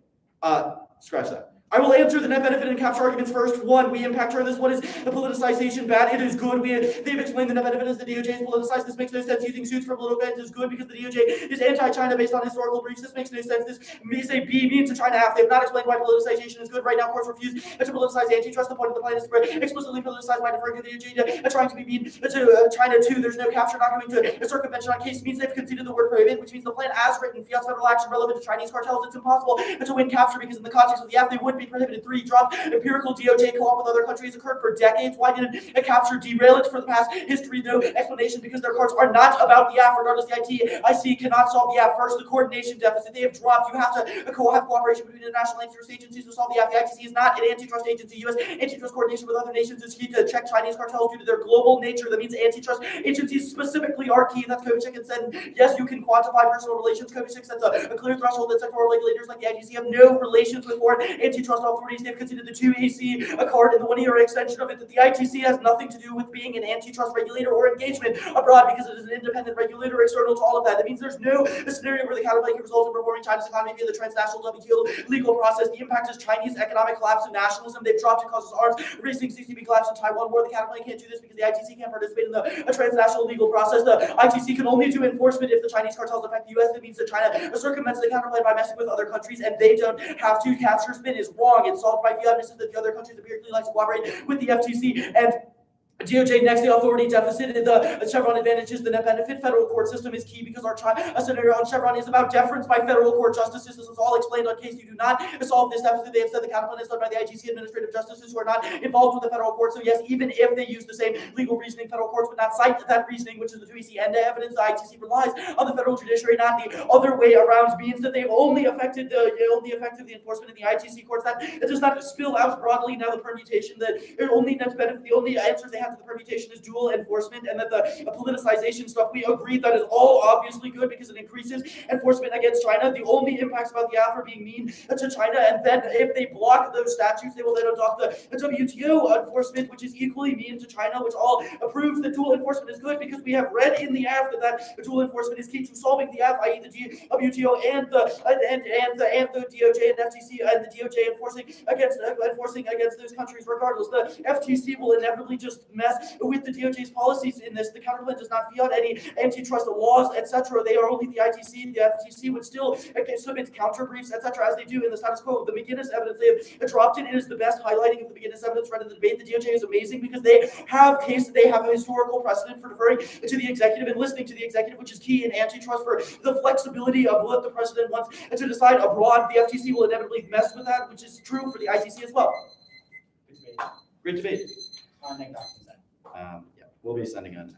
Scratch that. I will answer the net benefit and capture arguments first. One, we impact her. This one is the politicization bad. It is good. They've explained the net benefit as the DOJ is politicized. This makes no sense. Using suits for political events is good because the DOJ is anti-China based on historical briefs. This makes no sense. This may say B means to China half. They have not explained why politicization is good. Right now, courts refuse to politicize antitrust. The point of the plan is to explicitly politicize by deferring to the DOJ, trying to be mean to China too. There's no capture. Not going to circumvention on case means they've conceded the word prohibit, which means the plan as written, fiat federal action relevant to Chinese cartels. It's impossible to win capture because in the context of the app, they would be prohibited. 3, drop empirical DOJ co-op with other countries occurred for decades. Why didn't a capture derail it for the past history? No explanation, because their cards are not about the app. Regardless, the ITIC cannot solve the app. First, the coordination deficit they have dropped. You have to have cooperation between international antitrust agencies to solve the app. The ITC is not an antitrust agency. U.S. antitrust coordination with other nations is key to check Chinese cartels due to their global nature. That means antitrust agencies specifically are key. That's Kovacic and said, yes, you can quantify personal relations. Kovacic sets a clear threshold that sectoral regulators like the ITC have no relations with foreign antitrust antitrust authorities, they've considered the 2AC Accord and the 1-year extension of it, that the ITC has nothing to do with being an antitrust regulator or engagement abroad because it is an independent regulator external to all of that. That means there's no scenario where the counterplay can result in reforming China's economy via the transnational WTO legal process. The impact is Chinese economic collapse and nationalism. They've dropped and causes arms, racing CCP collapse in Taiwan war. The counterplay can't do this because the ITC can't participate in the transnational legal process. The ITC can only do enforcement if the Chinese cartels affect the US. That means that China circumvents the counterplay by messing with other countries, and they don't have to. Capture spin is wrong. It's solved by fiat. This is that the other countries empirically like to cooperate with the FTC and DOJ. Next, the authority deficit, the Chevron advantages, the net benefit. Federal court system is key because our scenario on Chevron is about deference by federal court justices. This is all explained on case you do not solve this deficit. They have said the counterplan is done by the ITC administrative justices who are not involved with the federal court. So yes, even if they use the same legal reasoning, federal courts would not cite that reasoning, which is the 2EC and evidence. The ITC relies on the federal judiciary, not the other way around. Means that they've only affected the enforcement in the ITC courts. That it does not spill out broadly. Now the permutation, that it only net benefit, the only answers they have to the permutation is dual enforcement, and that the politicization stuff, we agree that is all obviously good because it increases enforcement against China. The only impacts about the AF are being mean to China, and then if they block those statutes, they will then adopt the WTO enforcement, which is equally mean to China, which all proves that dual enforcement is good because we have read in the AF that dual enforcement is key to solving the AF, i.e. the WTO and the DOJ and FTC and the DOJ enforcing against those countries regardless. The FTC will inevitably just mess with the DOJ's policies in this. The counterplan does not fiat any antitrust laws, etc. They are only the ITC. The FTC would still submit counter briefs, etc., as they do in the status quo. The McGinnis evidence they have dropped in. It is the best highlighting of the McGinnis evidence right in the debate. The DOJ is amazing because they have a historical precedent for deferring to the executive and listening to the executive, which is key in antitrust for the flexibility of what the president wants to decide abroad. The FTC will inevitably mess with that, which is true for the ITC as well. Great debate. Nick Dawson said. Yeah, we'll be sending an